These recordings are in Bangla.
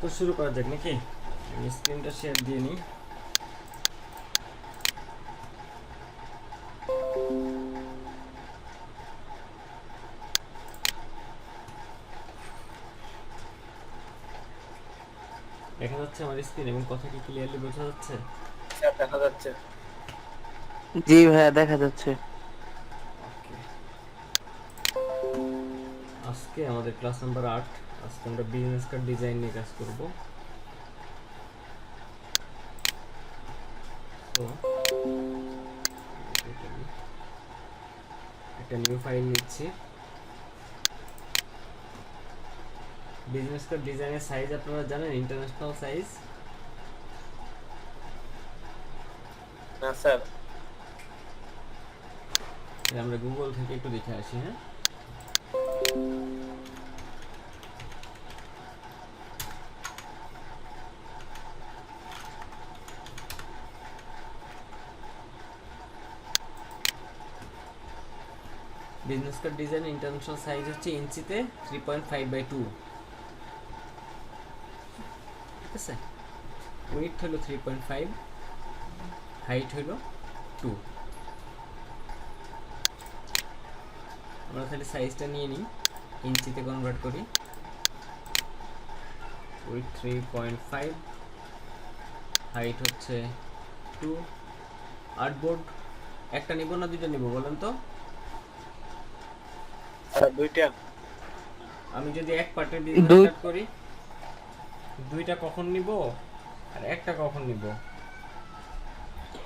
তো শুরু করা যাক নাকি? আমি স্ক্রিনটা শেয়ার দিয়ে নিই। দেখা যাচ্ছে আমার স্ক্রিন এবং কথা কি ক্লিয়ারলি বোঝা যাচ্ছে? স্যার দেখা যাচ্ছে। জি ভাইয়া দেখা যাচ্ছে। ওকে, আজকে আমাদের ক্লাস নাম্বার 8। আজকে আমরা বিজনেস কার্ড ডিজাইন নিয়ে কাজ করব। তো একটা নিউ ফাইল নিচ্ছি। বিজনেস কার্ড ডিজাইনের সাইজ আপনারা জানেন, ইন্টারন্যাশনাল সাইজ। না স্যার, আমরা গুগল থেকে একটু দেখে আসি। হ্যাঁ, business card design international size হচ্ছে ইঞ্চিতে 3.5/2। ঠিক আছে, উইডথ হলো 3.5, হাইট হলো 2। আমরা তাহলে সাইজটা নিয়ে নিই, ইঞ্চিতে কনভার্ট করি। উইডথ 3.5, হাইট হচ্ছে 2। আর্টবোর্ড একটা নিব না দুইটা নিব বলেন তো? স্যার দুইটা। আমি যদি এক পার্টের বিজনেস দুই কার্ড করি, দুইটা কখন নিব আর একটা কখন নিব?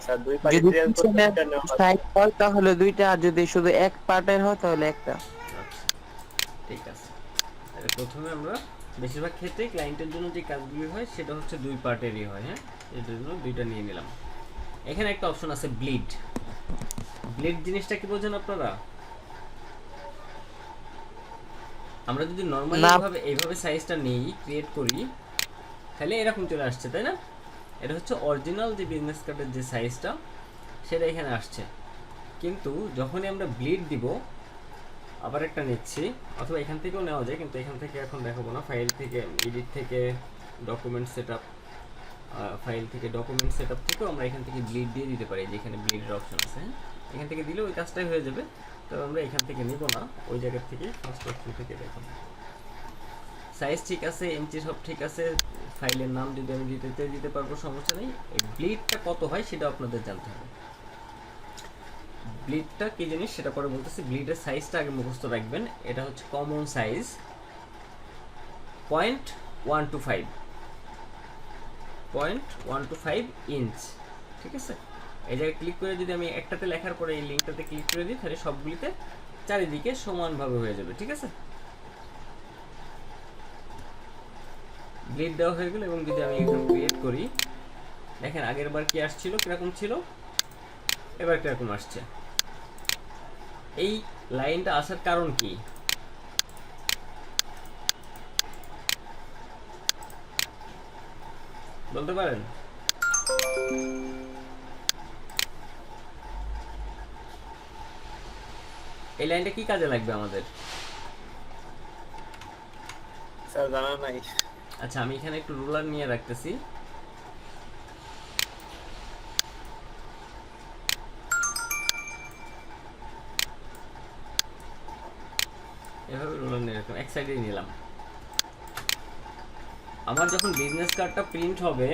স্যার দুই পার্টি যদি ডিজাইন করতে পিছনের দুইটা নেওয়া হবে। সাইড হয় তাহলে দুইটা, আর যদি শুধু এক পার্টের হয় তাহলে একটা। আচ্ছা, ঠিক আছে। তাহলে প্রথমে আমরা বেশিরভাগ ক্ষেত্রে ক্লায়েন্টের জন্য যে কাজগুলি হয় সেটা হচ্ছে দুই পার্টেরই হয়। হ্যাঁ, এর জন্য দুইটা নিয়ে নিলাম। এখানে একটা অপশন আছে ব্লিড। ব্লিড জিনিসটা কি বোঝেন আপনারা? আমরা যদি নর্মালি না এইভাবে সাইজটা নেই, ক্রিয়েট করি, তাহলে এরকম চলে আসছে, তাই না? এটা হচ্ছে অরিজিনাল যে বিজনেস কার্ডের যে সাইজটা, সেটা এখানে আসছে। কিন্তু যখনই আমরা ব্লিড দিব, আবার একটা নিচ্ছি, অথবা এখান থেকেও নেওয়া যায়, কিন্তু এখান থেকে এখন দেখাবো না। ফাইল থেকে, এডিট থেকে, ডকুমেন্ট সেটআপ, ফাইল থেকে ডকুমেন্ট সেটআপ থেকেও আমরা এখান থেকে ব্লিড দিয়ে দিতে পারি। যেখানে ব্লিডের অপশন আছে, হ্যাঁ, এখান থেকে দিলে ওই কাজটাই হয়ে যাবে। তবে আমরা এখান থেকে নিব না, ওই জায়গা থেকে ফার্স্ট অপশন থেকে দেখুন। সাইজ ঠিক আছে, ইঞ্চি সব ঠিক আছে, ফাইলের নাম যদি আমি দিতে পারবো, সমস্যা নেই। এই ব্লিডটা কত হয় সেটা আপনাদের জানতে হবে। ব্লিডটা কি জিনিস সেটা পরে বলতেছি। ব্লিডের সাইজটা আগে মুখস্থ রাখবেন। এটা হচ্ছে কমন সাইজ 0.125 0.125 ইঞ্চ। ঠিক আছে, এই জায়গায় ক্লিক করে যদি আমি একটাতে লেখার পরে এই লিঙ্কটাতে ক্লিক করে দিই, তাহলে সবগুলিতে চারিদিকে সমানভাবে হয়ে যাবে। ঠিক আছে, ব্লিড দেওয়া হয়ে গেল। এবং যদি আমি এখন ক্রিয়েট করি, দেখেন আগের বার কি আসছিল, কিরকম ছিল, এবার কিরকম আসছে। এই লাইনটা আসার কারণ কি বলতে পারেন? এই লাইনটা কি কাজে লাগবে আমাদের? স্যার জানা নাই। আচ্ছা, আমি এখানে একটু রুলার নিয়ে রাখতেছি। এভাবে রুলার নিয়ে রাখলাম, এক সাইডে নিলাম। আমার যখন বিজনেস কার্ডটা প্রিন্ট হবে,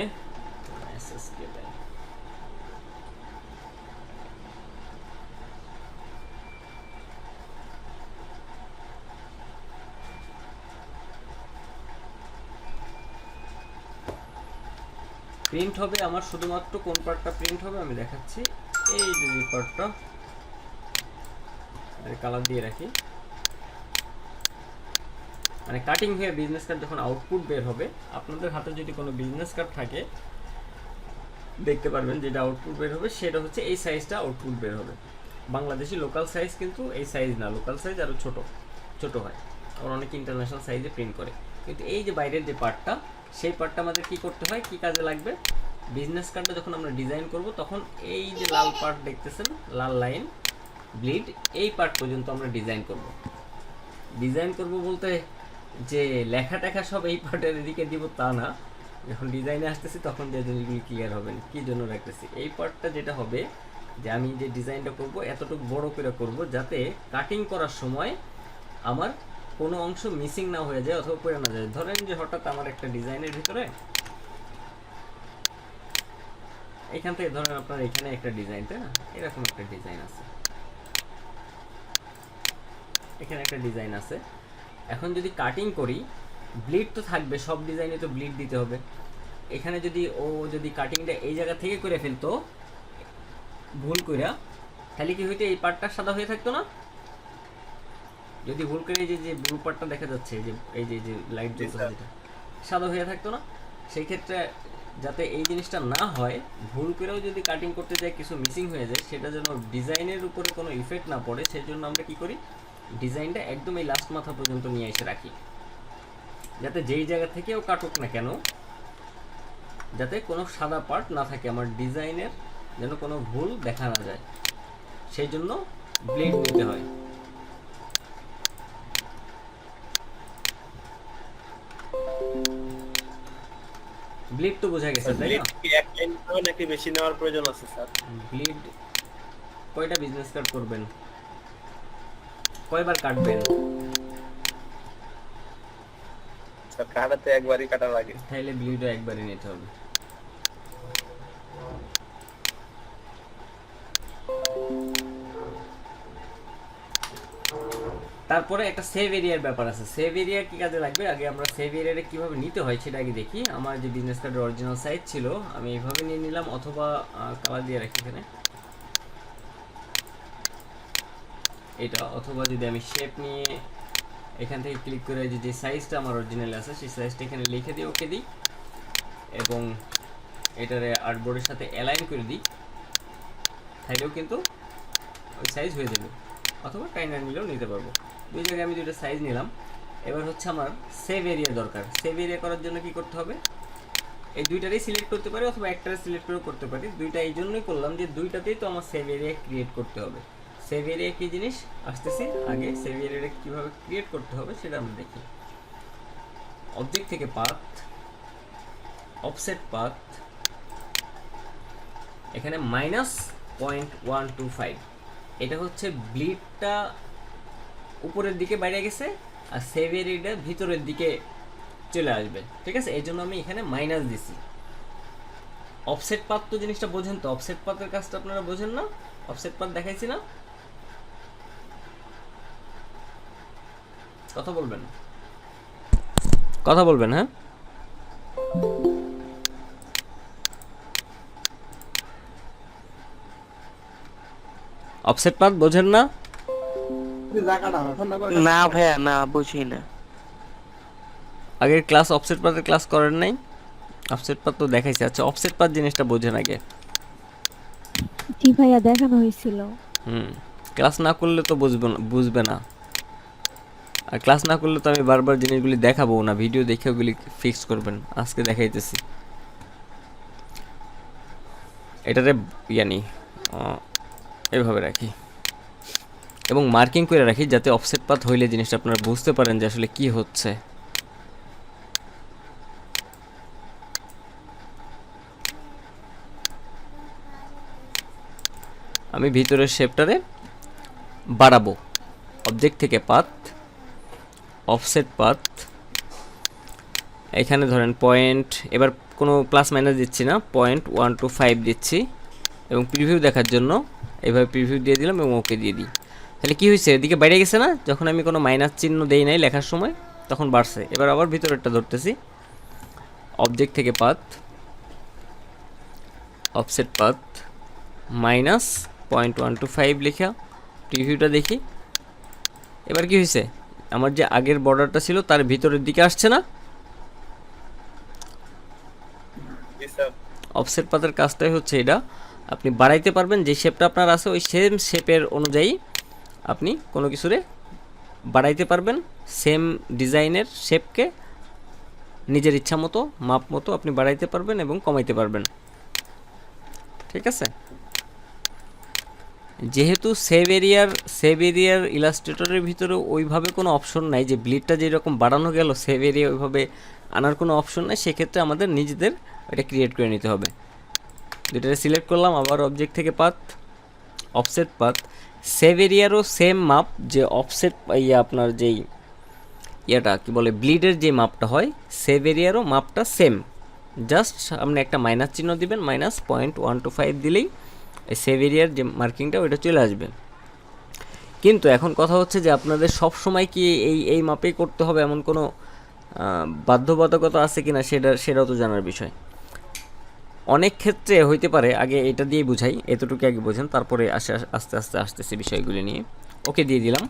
প্রিন্ট হবে আমার শুধুমাত্র কোন পার্টটা প্রিন্ট হবে আমি দেখাচ্ছি। এই যে পার্টটা, কালার দিয়ে রাখি, মানে কাটিং হয়ে বিজনেস কার্ড যখন আউটপুট বের হবে, আপনাদের হাতে যদি কোনো বিজনেস কার্ড থাকে দেখতে পারবেন যেটা আউটপুট বের হবে সেটা হচ্ছে এই সাইজটা আউটপুট বের হবে। বাংলাদেশি লোকাল সাইজ কিন্তু এই সাইজ না, লোকাল সাইজ আরও ছোট হয়। আবার অনেক ইন্টারন্যাশনাল সাইজে প্রিন্ট করে। কিন্তু এই যে বাইরের যে পার্টটা, সেই পার্টটা আমাদের কি করতে হয়, কি কাজে লাগবে? বিজনেস কার্ডটা যখন আমরা ডিজাইন করব, তখন এই যে লাল পার্ট দেখতেছেন, লাল লাইন ব্লিড, এই পার্ট পর্যন্ত আমরা ডিজাইন করব বলতে যে লেখা টেখা সব এই পার্টের এদিকে দিব তা না, যখন ডিজাইনে আসতেছি তখন যে জিনিসগুলি ক্লিয়ার হবেন কি জন্য রাখতেছি। এই পার্টটা যেটা হবে যে আমি যে ডিজাইনটা করব এতটুকু বড় করে করব যাতে কাটিং করার সময় আমার কোনো অংশ মিসিং না হয়ে যায় অথবা পড়ে না যায়। ধরেন যে হঠাৎ আমার একটা ডিজাইনের ভিতরে এখান থেকে ধরেন আপনার এখানে একটা ডিজাইন, তাই না, এরকম একটা ডিজাইন আছে, এখানে একটা ডিজাইন আছে। এখন যদি কাটিং করি ব্লিড তো থাকবে, সব ডিজাইনে তো ব্লিড দিতে হবে। এখানে যদি কাটিংটা এই জায়গা থেকে করে ফেলতো ভুল কইরা, তাহলে কি হইতো, এই পার্টটা সাদা হয়ে থাকতো না। যদি ভুল করে এই যে ব্লু পার্টটা দেখা যাচ্ছে, যে এই যে লাইট জ্বলছে যেটা সাদা হয়ে থাকতো না। সেই ক্ষেত্রে যাতে এই জিনিসটা না হয়, ভুল করেও যদি কাটিং করতে যাই কিছু মিসিং হয়ে যায়, সেটা যেন ডিজাইনের উপরে কোনো ইফেক্ট না পড়ে, সেই জন্য আমরা কি করি, ডিজাইনটা একদম এই লাস্ট মাথা পর্যন্ত নিয়ে এসে রাখি, যাতে যেই জায়গা থেকেও কাটুক না কেন যাতে কোনো সাদা পার্ট না থাকে, আমার ডিজাইনের যেন কোনো ভুল দেখা না যায়, সেই জন্য ব্লেড নিতে হয়। ব্লেড তো বোঝা গেছে, তাই না? কি এক লাইন হবে নাকি বেশি নেওয়ার প্রয়োজন আছে স্যার? ব্লেড কয়টা বিজনেস কার্ড করবেন, কয়বার কাটবেন? স্যার কাটাতে একবারই কাটা লাগে। তাহলে ব্লেডও একবারই নিতে হবে। তারপরে একটা সেভ এরিয়ার ব্যাপার আছে। সেভ এরিয়া কি কাজে লাগবে, আগে আমরা সেভ এরিয়াটা কিভাবে নিতে হয় সেটা আগে দেখি। আমার যে বিজনেস কার্ডের অরিজিনাল সাইজ ছিল আমি এইভাবে নিয়ে নিলাম, অথবা কালার দিয়ে রাখি এখানে এটা, অথবা যদি আমি শেপ নিয়ে এখান থেকে ক্লিক করে যে সাইজটা আমার অরিজিনাল আছে সেই সাইজটা এখানে লিখে দিই, ওকে দিই, এবং এটারে আর্টবোর্ডের সাথে অ্যালাইন করে দিই, তাইলেও কিন্তু ওই সাইজ হয়ে যাবে, অথবা টাইনার নিলেও নিতে পারবো। দুই জায়গায় আমি দুইটা সাইজ নিলাম। এবার হচ্ছে আমার সেভ এরিয়া দরকার। সেভ এরিয়া করার জন্য কি করতে হবে, এই দুইটারই সিলেক্ট করতে পারি অথবা একটারে সিলেক্ট করেও করতে পারি। দুইটা এই জন্যই করলাম যে দুইটাতেই তো আমার সেভ এরিয়া ক্রিয়েট করতে হবে। সেভ এরিয়া কি জিনিস আসতেছি, আগে সেভ এরিয়াটা কীভাবে ক্রিয়েট করতে হবে সেটা আমরা দেখি। অবজেক্ট থেকে পাথ, অফসেট পাথ, এখানে -0.125, এটা হচ্ছে ব্লিডটা উপরের দিকে বাইরে গেছে আর সেভ এরিয়াটা ভিতরের দিকে চলে আসবে, ঠিক আছে, এই জন্য আমি এখানে মাইনাস দিছি। অফসেট পাথ তো জিনিসটা বোঝেন তো, অফসেট পাথের কাজটা আপনারা বোঝেন না? অফসেট পাথ দেখাইছি না, কথা বলবেন, কথা বলবেন, হ্যাঁ। অফসেট পাথ বোঝেন না? না ভাইয়া, না বুঝি না। আগের ক্লাস অফসেট পাথের ক্লাস করেন নাই? অফসেট পাথ তো দেখাইছি। আচ্ছা, অফসেট পাথ জিনিসটা বোঝেন আগে। জি ভাইয়া, দেখানো হয়েছিল। ক্লাস না করলে তো বুঝবে না, আর ক্লাস না করলে তো আমি বারবার জিনিসগুলি দেখাবো না, ভিডিও দেখে ওগুলি ফিক্স করবেন। আজকে দেখাইতেছি। এটারে ইয়ানি এভাবে রাখি এবং মার্কিং করে রাখি, যাতে অফসেট পাথ হইলে জিনিসটা আপনারা বুঝতে পারেন যে আসলে কি হচ্ছে। আমি ভিতরের শেপটারে বাড়াবো। অবজেক্ট থেকে পাথ, অফসেট পাথ, এখানে ধরেন পয়েন্ট, এবার কোনো প্লাস মাইনাস দিচ্ছি না, 0.125 দিচ্ছি, এবং প্রিভিউ দেখার জন্য এইভাবে প্রিভিউ দিয়ে দিলাম এবং ওকে দিয়ে দিই। তাহলে কি হয়েছে, এদিকে বাইরে গেছে না, যখন আমি কোনো মাইনাস চিহ্ন দেই নাই লেখার সময় তখন বাড়ছে। এবার আবার ভিতরেরটা ধরতেছি, অবজেক্ট থেকে পাথ, অফসেট পাথ, -0.125 লেখা, প্রিভিউটা দেখি। এবার কি হয়েছে, আমার যে আগের বর্ডারটা ছিল তার ভিতরের দিকে আসছে না? অফসেট পাথের কাজটাই হচ্ছে এটা, আপনি বাড়াইতে পারবেন, যে শেপটা আপনার আছে ওই সেম শেপের অনুযায়ী আপনি কোনো কিছুরে বাড়াইতে পারবেন। সেম ডিজাইনের শেপকে নিজের ইচ্ছা মতো মাপ মতো আপনি বাড়াইতে পারবেন এবং কমাইতে পারবেন, ঠিক আছে। যেহেতু সেভ এরিয়ার ইলাস্ট্রেটরের ভিতরে ওইভাবে কোনো অপশন নাই যে ব্লিডটা যেরকম বাড়ানো গেল সেভ এরিয়া ওইভাবে আনার কোনো অপশন নাই, সেক্ষেত্রে আমাদের নিজেদের এটা ক্রিয়েট করে নিতে হবে। দুইটারে সিলেক্ট করলাম, আবার অবজেক্ট থেকে পাথ, অফসেট পাথ। সেভ এরিয়ারও সেম মাপ, যে অফসেট আপনার যেই ইয়েটা কি বলে ব্লিডের যে মাপটা হয়, সেভ এরিয়ারও মাপটা সেম। জাস্ট আপনি একটা মাইনাস চিহ্ন দিবেন, -0.125 দিলেই এই সেভ এরিয়ার যে মার্কিংটা ওইটা চলে আসবে। কিন্তু এখন কথা হচ্ছে যে আপনাদের সব সময় কি এই মাপেই করতে হবে এমন কোনো বাধ্যবাধকতা আছে কিনা সেটাও তো জানার বিষয়। অনেক ক্ষেত্রে হইতে পারে, আগে এটা দিয়ে বুঝাই, এতটুকু আগে বোঝেন, তারপরে আস্তে আস্তে আসতেছি বিষয়গুলি নিয়ে। ওকে দিয়ে দিলাম,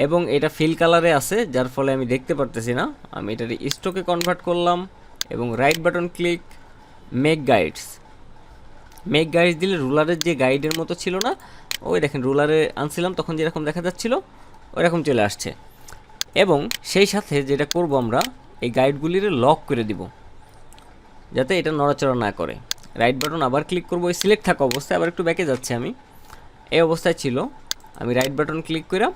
এবং এটা ফিল কালারে আছে যার ফলে আমি দেখতে পারতেছি না। আমি এটার স্ট্রোকে কনভার্ট করলাম এবং right button click, make guides দিলে রুলারের যে গাইডের মতো ছিল না, ওই দেখেন রুলারে আনছিলাম তখন যেরকম দেখা যাচ্ছিল ওইরকম চলে আসছে। এবং সেই সাথে যেটা করব, আমরা এই গাইডগুলির লক করে দিব যাতে এটা নড়াচড়া না করে। রাইট বাটন আবার ক্লিক করব, ওই সিলেক্ট থাকা অবস্থায়, আবার একটু ব্যাকে যাচ্ছে, আমি এই অবস্থায় ছিল, আমি রাইট বাটন ক্লিক করে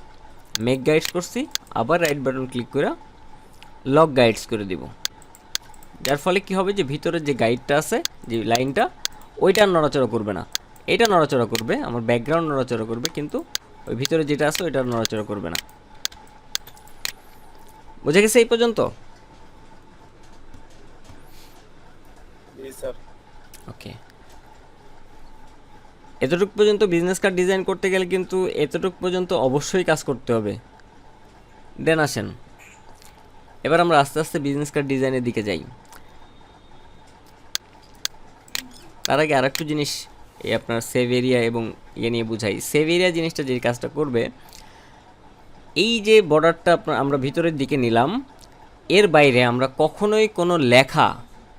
মেক গাইডস করছি, আবার রাইট বাটন ক্লিক করে লক গাইডস করে দিব। যার ফলে কি হবে, যে ভিতরের যে গাইডটা আছে, যে লাইনটা, ওইটা নড়াচড়া করবে না, এটা নড়াচড়া করবে, আমার ব্যাকগ্রাউন্ড নড়াচড়া করবে, কিন্তু ওই ভিতরে যেটা আছে ওইটা নড়াচড়া করবে না। বুঝে গেছে এই পর্যন্ত? জি স্যার। ওকে, এতটুকু পর্যন্ত বিজনেস কার্ড ডিজাইন করতে গেলে কিন্তু এতটুকু পর্যন্ত অবশ্যই কাজ করতে হবে। দেন আসেন এবার আমরা আস্তে আস্তে বিজনেস কার্ড ডিজাইনের দিকে যাই। তার আগে আর একটু জিনিস এই আপনার সেভ এরিয়া এবং ইয়ে নিয়ে বুঝাই। সেভ এরিয়া জিনিসটা যে কাজটা করবে, এই যে বর্ডারটা আমরা ভিতরের দিকে নিলাম, এর বাইরে আমরা কখনোই কোনো লেখা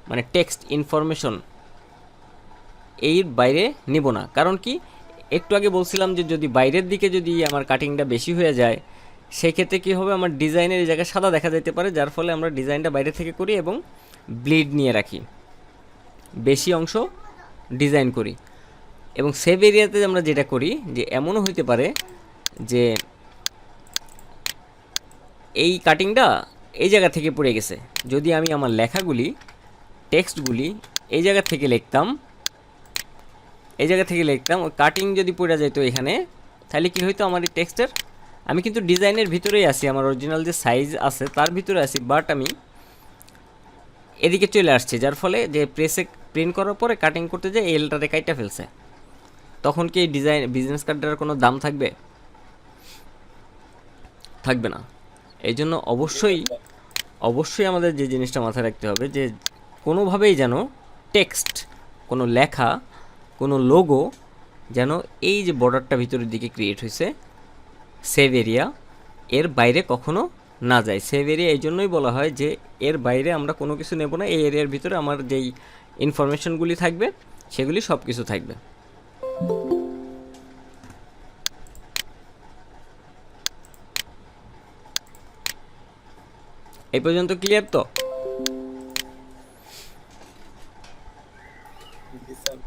মানে টেক্সট ইনফরমেশন এর বাইরে নিব না। কারণ কি, একটু আগে বলছিলাম যে যদি বাইরের দিকে যদি আমার কাটিংটা বেশি হয়ে যায়, সেই ক্ষেত্রে কী হবে, আমার ডিজাইনের এই জায়গায় সাদা দেখা যেতে পারে, যার ফলে আমরা ডিজাইনটা বাইরে থেকে করি এবং ব্লিড নিয়ে রাখি, বেশি অংশ ডিজাইন করি। এবং সেভ এরিয়াতে আমরা যেটা করি, যে এমনও হইতে পারে যে এই কাটিংটা এই জায়গা থেকে পড়ে গেছে, যদি আমি আমার লেখাগুলি টেক্সটগুলি এই জায়গা থেকে লিখতাম, ওই কাটিং যদি পড়ে যেত এখানে, তাহলে কি হইতো, আমার এই টেক্সটের, আমি কিন্তু ডিজাইনের ভিতরেই আছি, আমার অরিজিনাল যে সাইজ আছে তার ভিতরে আছি, বাট আমি এদিকে চলে আসছি, যার ফলে যে প্রিন্ট করার পরে কাটিং করতে যায় এলটারে কাইটা ফেলছে, তখন কি এই বিজনেস কার্ডটার কোনো দাম থাকবে? থাকবে না। এই জন্য অবশ্যই আমাদের যে জিনিসটা মাথায় রাখতে হবে, যে কোনোভাবেই যেন টেক্সট, কোনো লেখা, কোনো লোগো যেন এই যে বর্ডারটা ভিতরের দিকে ক্রিয়েট হয়েছে সেভ এরিয়া, এর বাইরে কখনো না যায়। সেভ এরিয়া এই জন্যই বলা হয় যে এর বাইরে আমরা কোনো কিছু নেব না, এই এরিয়ার ভিতরে আমার যেই ইনফরমেশনগুলি থাকবে সেগুলি সব কিছু থাকবে। এই পর্যন্ত ক্লিয়ার তো? জি স্যার।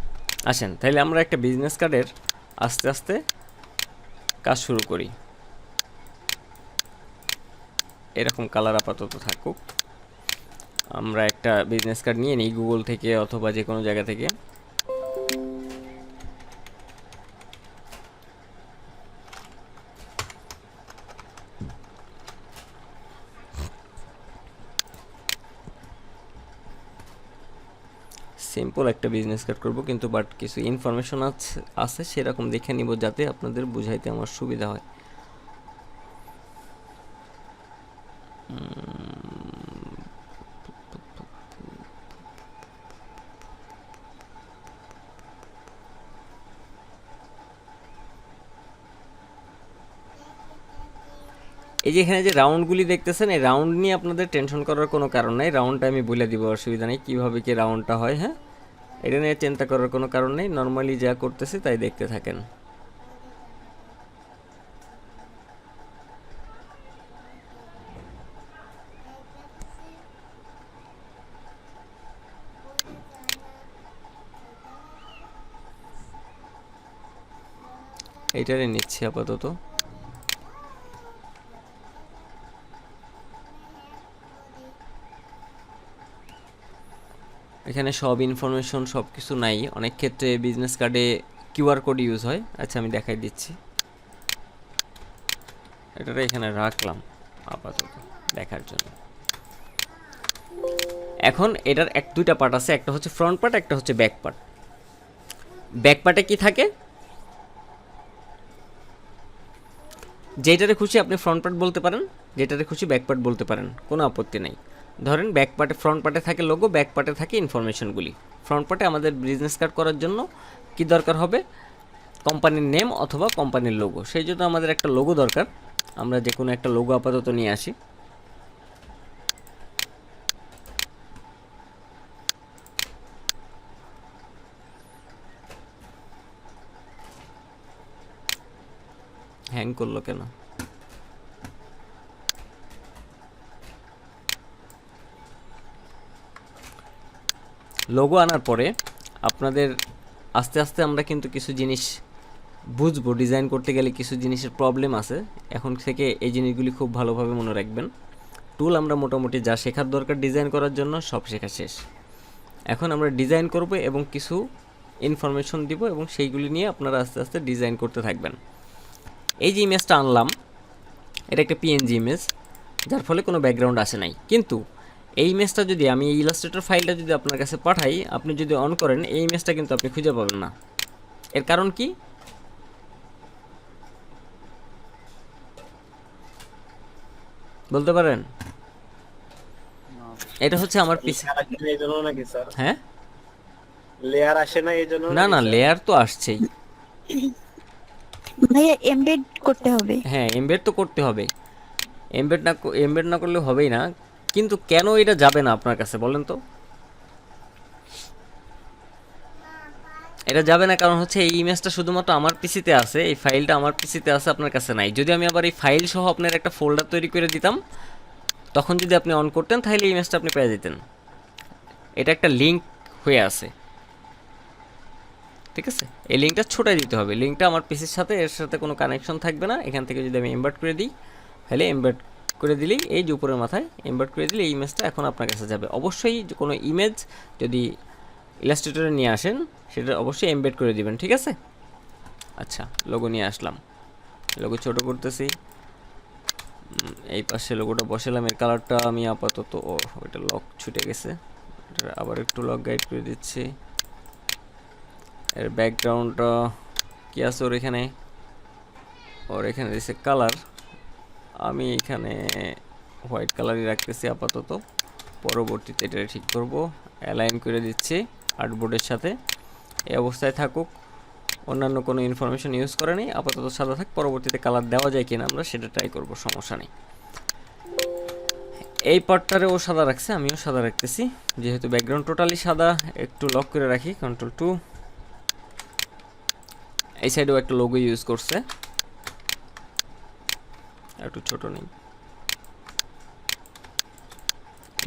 আসেন তাহলে আমরা একটা বিজনেস কার্ডের আস্তে আস্তে কাজ শুরু করি। এরকম কালার আপাতত থাকুক। আমরা একটা বিজনেস কার্ড নিয়ে নিই গুগল থেকে অথবা যে কোনো জায়গা থেকে। সিম্পল একটা বিজনেস কার্ড করব, কিন্তু বাট কিছু ইনফরমেশন আছে সেরকম দেখে নিব যাতে আপনাদের বুঝাইতে আমার সুবিধা হয়। এই যে এখানে যে রাউন্ডগুলি দেখতেছেন, এই রাউন্ড নিয়ে আপনাদের টেনশন করার কোনো কারণ নাই। রাউন্ডটা আমি বলে দিব, অসুবিধা নেই কীভাবে কি রাউন্ডটা হয়। হ্যাঁ, এটা নিয়ে চিন্তা করার কোনো কারণ নেই, নর্মালি যা করতেছি তাই দেখতে থাকেন। এইটারে নিচ্ছি আপাতত। এখানে সব ইনফরমেশন সব কিছু নাই, অনেক ক্ষেত্রে বিজনেস কার্ডে কিউআর কোড ইউজ হয়। আচ্ছা আমি দেখাই দিচ্ছি, এটারে এখানে রাখলাম আপাতত দেখার জন্য। এখন এটার দুইটা পার্ট আছে, একটা হচ্ছে ফ্রন্ট পার্ট, একটা হচ্ছে ব্যাক পার্ট। ব্যাক পার্টে কি থাকে, যেটারে খুশি আপনি ফ্রন্ট পার্ট বলতে পারেন, যেটারে খুশি ব্যাক পার্ট বলতে পারেন, কোনো আপত্তি নাই। ধরেন ব্যাক পার্টে, ফ্রন্ট পার্টে থাকে লোগো, ব্যাক পার্টে থাকে ইনফরমেশনগুলি। ফ্রন্ট পার্টে আমাদের বিজনেস কার্ড করার জন্য কি দরকার হবে, কোম্পানির নেম অথবা কোম্পানির লোগো। সেই জন্য আমাদের একটা লোগো দরকার। আমরা যে কোনো একটা লোগো আপাতত নিয়ে আসি। হ্যাং করলো কেন? লোগো আনার পরে আপনাদের আস্তে আস্তে আমরা কিন্তু কিছু জিনিস বুঝবো। ডিজাইন করতে গেলে কিছু জিনিসের প্রবলেম আছে, এখন থেকে এই জিনিসগুলি খুব ভালোভাবে মনে রাখবেন। টুল আমরা মোটামুটি যা শেখার দরকার ডিজাইন করার জন্য সব শেখা শেষ। এখন আমরা ডিজাইন করব এবং কিছু ইনফরমেশন দিব এবং সেইগুলি নিয়ে আপনারা আস্তে আস্তে ডিজাইন করতে থাকবেন। এই যে ইমেজটা আনলাম, এটা একটা পিএনজি ইমেজ, যার ফলে কোনো ব্যাকগ্রাউন্ড আসে নাই। কিন্তু এই ইমেজটা যদি আমি এই ইলাস্ট্রেটর ফাইলটা যদি আপনার কাছে পাঠাই, আপনি যদি অন করেন, এই ইমেজটা কিন্তু আপনি খুঁজে পাবেন না। এর কারণ কি বলতে পারেন? এটা হচ্ছে আমার পিছে, এইজন্য নাকি স্যার? হ্যাঁ লেয়ার আসে না এইজন্য? না না, লেয়ার তো আসছেই। ভাইয়া এমবেড করতে হবে। হ্যাঁ এমবেড তো করতে হবে, এমবেড না করলে হবেই না। কিন্তু কেন এটা যাবে না আপনার কাছে বলেন তো? এটা যাবে না কারণ হচ্ছে এই ইমেজটা শুধুমাত্র আমার পিসিতে আছে, এই ফাইলটা আমার পিসিতে আছে, আপনার কাছে নাই। যদি আমি আবার এই ফাইল সহ আপনার একটা ফোল্ডার তৈরি করে দিতাম, তখন যদি আপনি অন করতেন তাহলে এই ইমেজটা আপনি পেয়ে যেতেন। এটা একটা লিঙ্ক হয়ে আছে, ঠিক আছে? এই লিঙ্কটা ছোটাই দিতে হবে। লিঙ্কটা আমার পিসির সাথে, এর সাথে কোনো কানেকশন থাকবে না। এখান থেকে যদি আমি এমবেড করে দিই, তাহলে এমবেড করে দিলেই এই যে উপরের মাথায় এমবেড করে দিলে এই ইমেজটা এখন আপনার কাছে যাবে। অবশ্যই কোনো ইমেজ যদি ইলাস্ট্রেটরে নিয়ে আসেন, সেটা অবশ্যই এমবেড করে দিবেন, ঠিক আছে? আচ্ছা লোগো নিয়ে আসলাম, লোগো ছোট করতেছি, এই পাশে লোগোটা বসালাম। এর কালারটা আমি আপাতত, ওইটা লক ছুটে গেছে, এটা আবার একটু লক গাইড করে দিচ্ছি। এর ব্যাকগ্রাউন্ডটা কি আছে ওর এখানে, দিচ্ছে কালার, আমি এখানে হোয়াইট কালারই রাখতেছি আপাতত। পরবর্তীতে এটা ঠিক করব, অ্যালাইন করে দিচ্ছি আর্টবোর্ডের সাথে। এই অবস্থায় থাকুক, অন্যান্য কোনো ইনফরমেশন ইউজ করে নেই, আপাতত সাদা থাক। পরবর্তীতে কালার দেওয়া যায় কিনা আমরা সেটা ট্রাই করব, সমস্যা নেই। এই পার্টটারেও সাদা রাখছে, আমিও সাদা রাখতেছি, যেহেতু ব্যাকগ্রাউন্ড টোটালি সাদা। একটু লক করে রাখি, Ctrl+2। এই সাইডেও একটা লোগো ইউজ করছে, একটু ছোট নেই,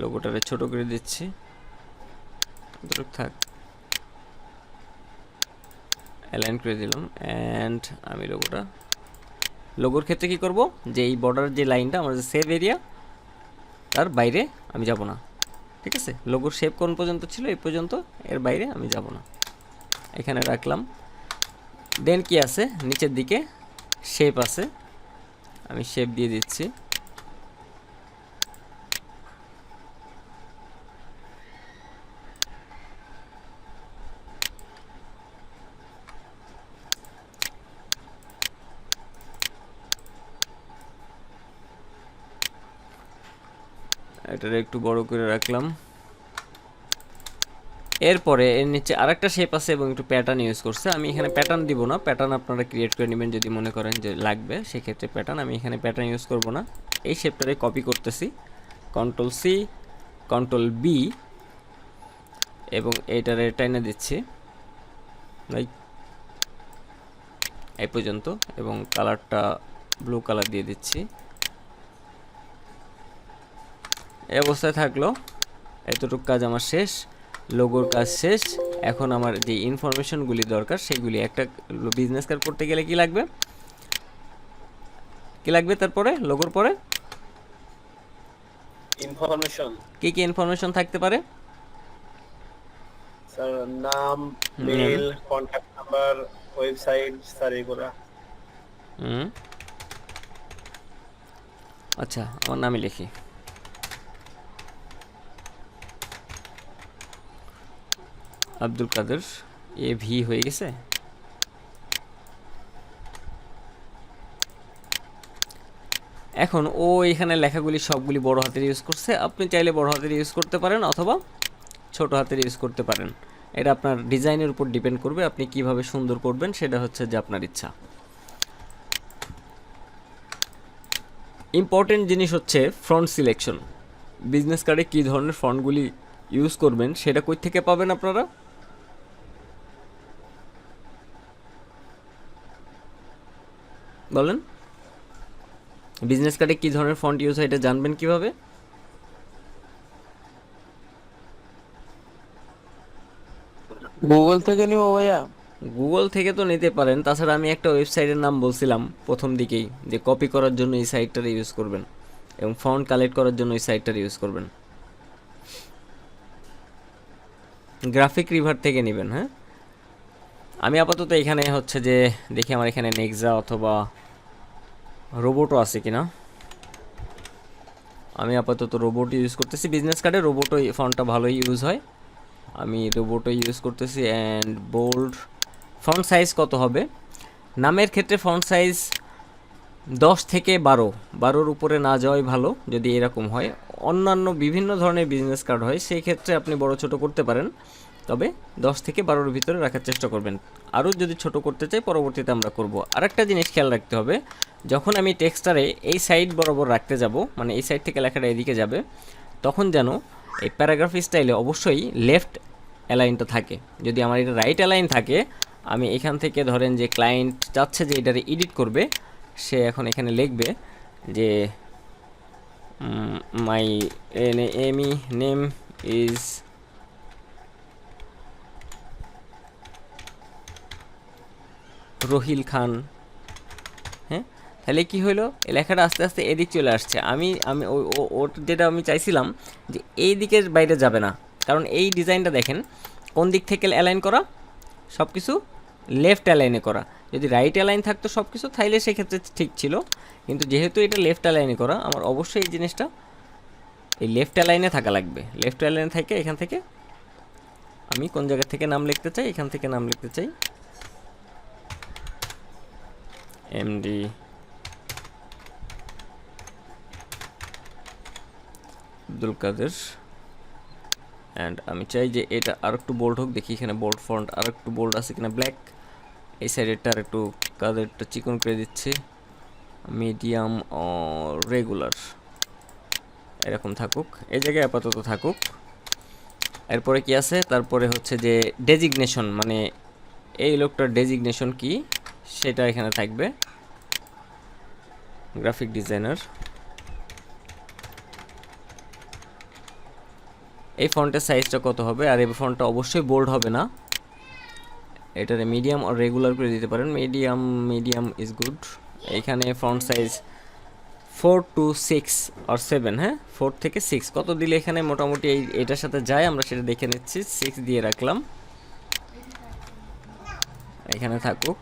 লোগোটারে ছোট করে দিচ্ছি, থাক, অ্যালাইন করে দিলাম। অ্যান্ড আমি লোগোর ক্ষেত্রে কি করব, যে এই বর্ডার যে লাইনটা আমার যে সেভ এরিয়া, তার বাইরে আমি যাব না, ঠিক আছে? লোগোর শেপ কোন পর্যন্ত ছিল, এই পর্যন্ত, এর বাইরে আমি যাব না। এখানে রাখলাম। দেন কি আছে, নিচের দিকে শেপ আছে, আমি শেপ দিয়ে দিচ্ছি। এটারে একটু বড় করে রাখলাম। এরপরে এর নিচে আরেকটা শেপ আছে এবং একটু প্যাটার্ন ইউজ করছে। আমি এখানে প্যাটার্ন দিব না, প্যাটার্ন আপনারা ক্রিয়েট করে নেবেন যদি মনে করেন যে লাগবে, সেক্ষেত্রে প্যাটার্ন। আমি এখানে প্যাটার্ন ইউজ করব না। এই শেপটারে কপি করতেছি, Ctrl+C Ctrl+B এবং এইটারে টাইনা দিচ্ছি এই পর্যন্ত এবং কালারটা ব্লু কালার দিয়ে দিচ্ছি। এই অবস্থায় থাকলো। এতটুকু কাজ আমার শেষ, লোগোর কাজ শেষ। এখন আমার যে ইনফরমেশনগুলি দরকার সেগুলি, একটা বিজনেস কার্ড করতে গেলে কি লাগবে, কি লাগবে তারপরে লোগোর পরে? ইনফরমেশন কি কি ইনফরমেশন থাকতে পারে? স্যার নাম, mail, contact number, website, sir এগুলা। হুম, আচ্ছা আমার নামই লিখি। আব্দুল কাদের, এ ভি হয়ে গেছে। এখন ও এখানে লেখাগুলি সবগুলি বড় হাতের ইউজ করছে, আপনি চাইলে বড় হাতের ইউজ করতে পারেন অথবা ছোট হাতের ইউজ করতে পারেন। এটা আপনার ডিজাইনের উপর ডিপেন্ড করবে, আপনি কিভাবে সুন্দর করবেন সেটা হচ্ছে যে আপনার ইচ্ছা। ইম্পর্টেন্ট জিনিস হচ্ছে ফন্ট সিলেকশন। বিজনেস কার্ডে কী ধরনের ফন্টগুলি ইউজ করবেন সেটা কই থেকে পাবেন আপনারা? বলেন, বিজনেস কার্ডে কী ধরনের ফন্ট ইউজ হয় এটা জানবেন কিভাবে? গুগল থেকে নিব ভাইয়া। গুগল থেকে তো নিতে পারেন, তাছাড়া আমি একটা ওয়েবসাইটের নাম বলছিলাম প্রথম দিকেই যে কপি করার জন্য এই সাইটটার ইউজ করবেন এবং ফন্ট কালেক্ট করার জন্য এই সাইটটার ইউজ করবেন। গ্রাফিক রিভার থেকে নেবেন। হ্যাঁ, আমি আপাতত এখানে হচ্ছে যে দেখি আমার এখানে নেক্সা অথবা রোবটও আছে কিনা। আমি আপাতত রোবট ইউজ করতেছি, বিজনেস কার্ডে রোবটও ফন্টটা ভালোই ইউজ হয়, আমি রোবটও ইউজ করতেছি। অ্যান্ড বোল্ড ফন্ট সাইজ কত হবে? নামের ক্ষেত্রে ফন্ট সাইজ 10 থেকে 12-12-র উপরে না যাওয়াই ভালো যদি এরকম হয়। অন্যান্য বিভিন্ন ধরনের বিজনেস কার্ড হয়, সেই ক্ষেত্রে আপনি বড় ছোট করতে পারেন, তবে 10 থেকে 12-র ভিতরে রাখার চেষ্টা করবেন। আরও যদি ছোট করতে চাই পরবর্তীতে আমরা করব। আরেকটা জিনিস খেয়াল রাখতে হবে, যখন আমি টেক্সটারে এই সাইড বরাবর রাখতে যাব, মানে এই সাইড থেকে লেখাটা এদিকে যাবে, তখন যেন এই প্যারাগ্রাফ স্টাইলে অবশ্যই লেফট অ্যালাইনটা থাকে। যদি আমার এটা রাইট অ্যালাইন থাকে, আমি এখান থেকে ধরেন যে ক্লায়েন্ট চাচ্ছে যে এটারে এডিট করবে, সে এখন এখানে লিখবে যে মাই নেম ইজ রহিল খান। হ্যাঁ, তাহলে কি হলো, এই লেখাটা আস্তে আস্তে এদিক চলে আসছে। আমি আমি ওর যেটা আমি চাইছিলাম যে এই দিকের বাইরে যাবে না, কারণ এই ডিজাইনটা দেখেন কোন দিক থেকে অ্যালাইন করা, সব কিছু লেফট অ্যালাইনে করা। যদি রাইট অ্যালাইন থাকতো সব কিছু তাইলে সেক্ষেত্রে ঠিক ছিল, কিন্তু যেহেতু এটা লেফট অ্যালাইনে করা, আমার অবশ্যই এই জিনিসটা এই লেফট অ্যালাইনে থাকা লাগবে। লেফট অ্যালাইনে থাকে এখান থেকে আমি কোন জায়গা থেকে নাম লিখতে চাই, এখান থেকে নাম লিখতে চাই এমডি আব্দুল কাদের। অ্যান্ড আমি চাই যে এটা আর একটু বোল্ড হোক, দেখি এখানে বোল্ড ফন্ট আর একটু বোল্ড আছে কিনা, ব্ল্যাক। এই সাইডেরটা আর একটু কাদেরটা চিকন করে দিচ্ছি, মিডিয়াম ও রেগুলার এরকম থাকুক, এই জায়গায় আপাতত থাকুক। এরপরে কি আছে, তারপরে হচ্ছে যে ডেজিগনেশন, মানে এই লোকটার ডেজিগনেশন কি সেটা এখানে থাকবে, গ্রাফিক ডিজাইনার। এই ফন্টের সাইজটা কত হবে, আর এই ফন্টটা অবশ্যই বোল্ড হবে না, এটারে মিডিয়াম আর রেগুলার করে দিতে পারেন। Medium is good. এখানে ফন্ট সাইজ 4 to 6 আর 7, হ্যাঁ 4 থেকে 6 কত দিলে এখানে মোটামুটি এটার সাথে যায় আমরা সেটা দেখে নিচ্ছি। 6 দিয়ে রাখলাম, এখানে থাকুক।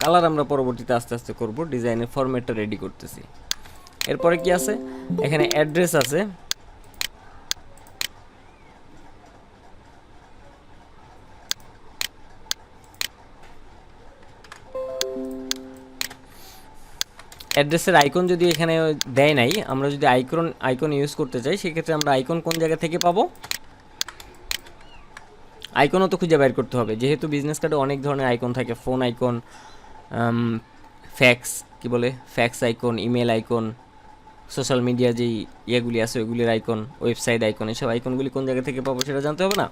কালার আমরা পরবর্তীতে আস্তে আস্তে করব, ডিজাইনের ফরম্যাটটা রেডি করতেছি। এরপরে কি আছে, এখানে অ্যাড্রেস আছে, অ্যাড্রেসের আইকন যদি এখানে দেয় নাই, আমরা যদি আইকন ইউজ করতে চাই সেক্ষেত্রে আমরা আইকন কোন জায়গা থেকে পাবো, আইকনও তো খুঁজে বের করতে হবে। যেহেতু বিজনেস কার্ডে অনেক ধরনের আইকন থাকে, ফোন আইকন, ফ্যাক্স কি বলে fax icon, email icon, social media যেই ইয়েগুলি আছে ওইগুলির আইকন, ওয়েবসাইট আইকন, এসব আইকনগুলি কোন জায়গা থেকে পাবো সেটা জানতে হবে না,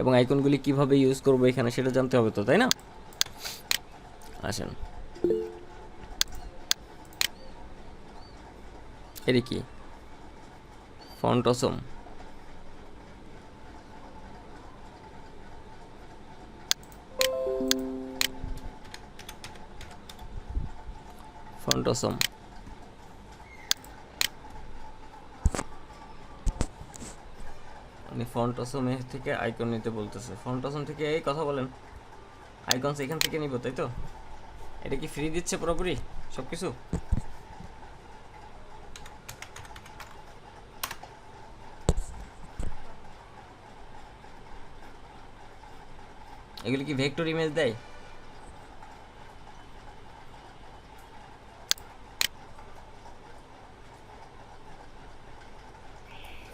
এবং আইকনগুলি কীভাবে ইউজ করবো এখানে সেটা জানতে হবে তো, তাই না? আসেন, এটা কি ফন্ট অসম, ফন্ট অসম উনি ফন্ট অসমে থেকে আইকন নিতে বলতেছে। ফন্ট অসম থেকে এই কথা বলেন, আইকনস এখান থেকে নিব, তাই তো? এটা কি ফ্রি দিচ্ছে পুরোপুরি সব কিছু? এগুলি কি ভেক্টর ইমেজ দেয়?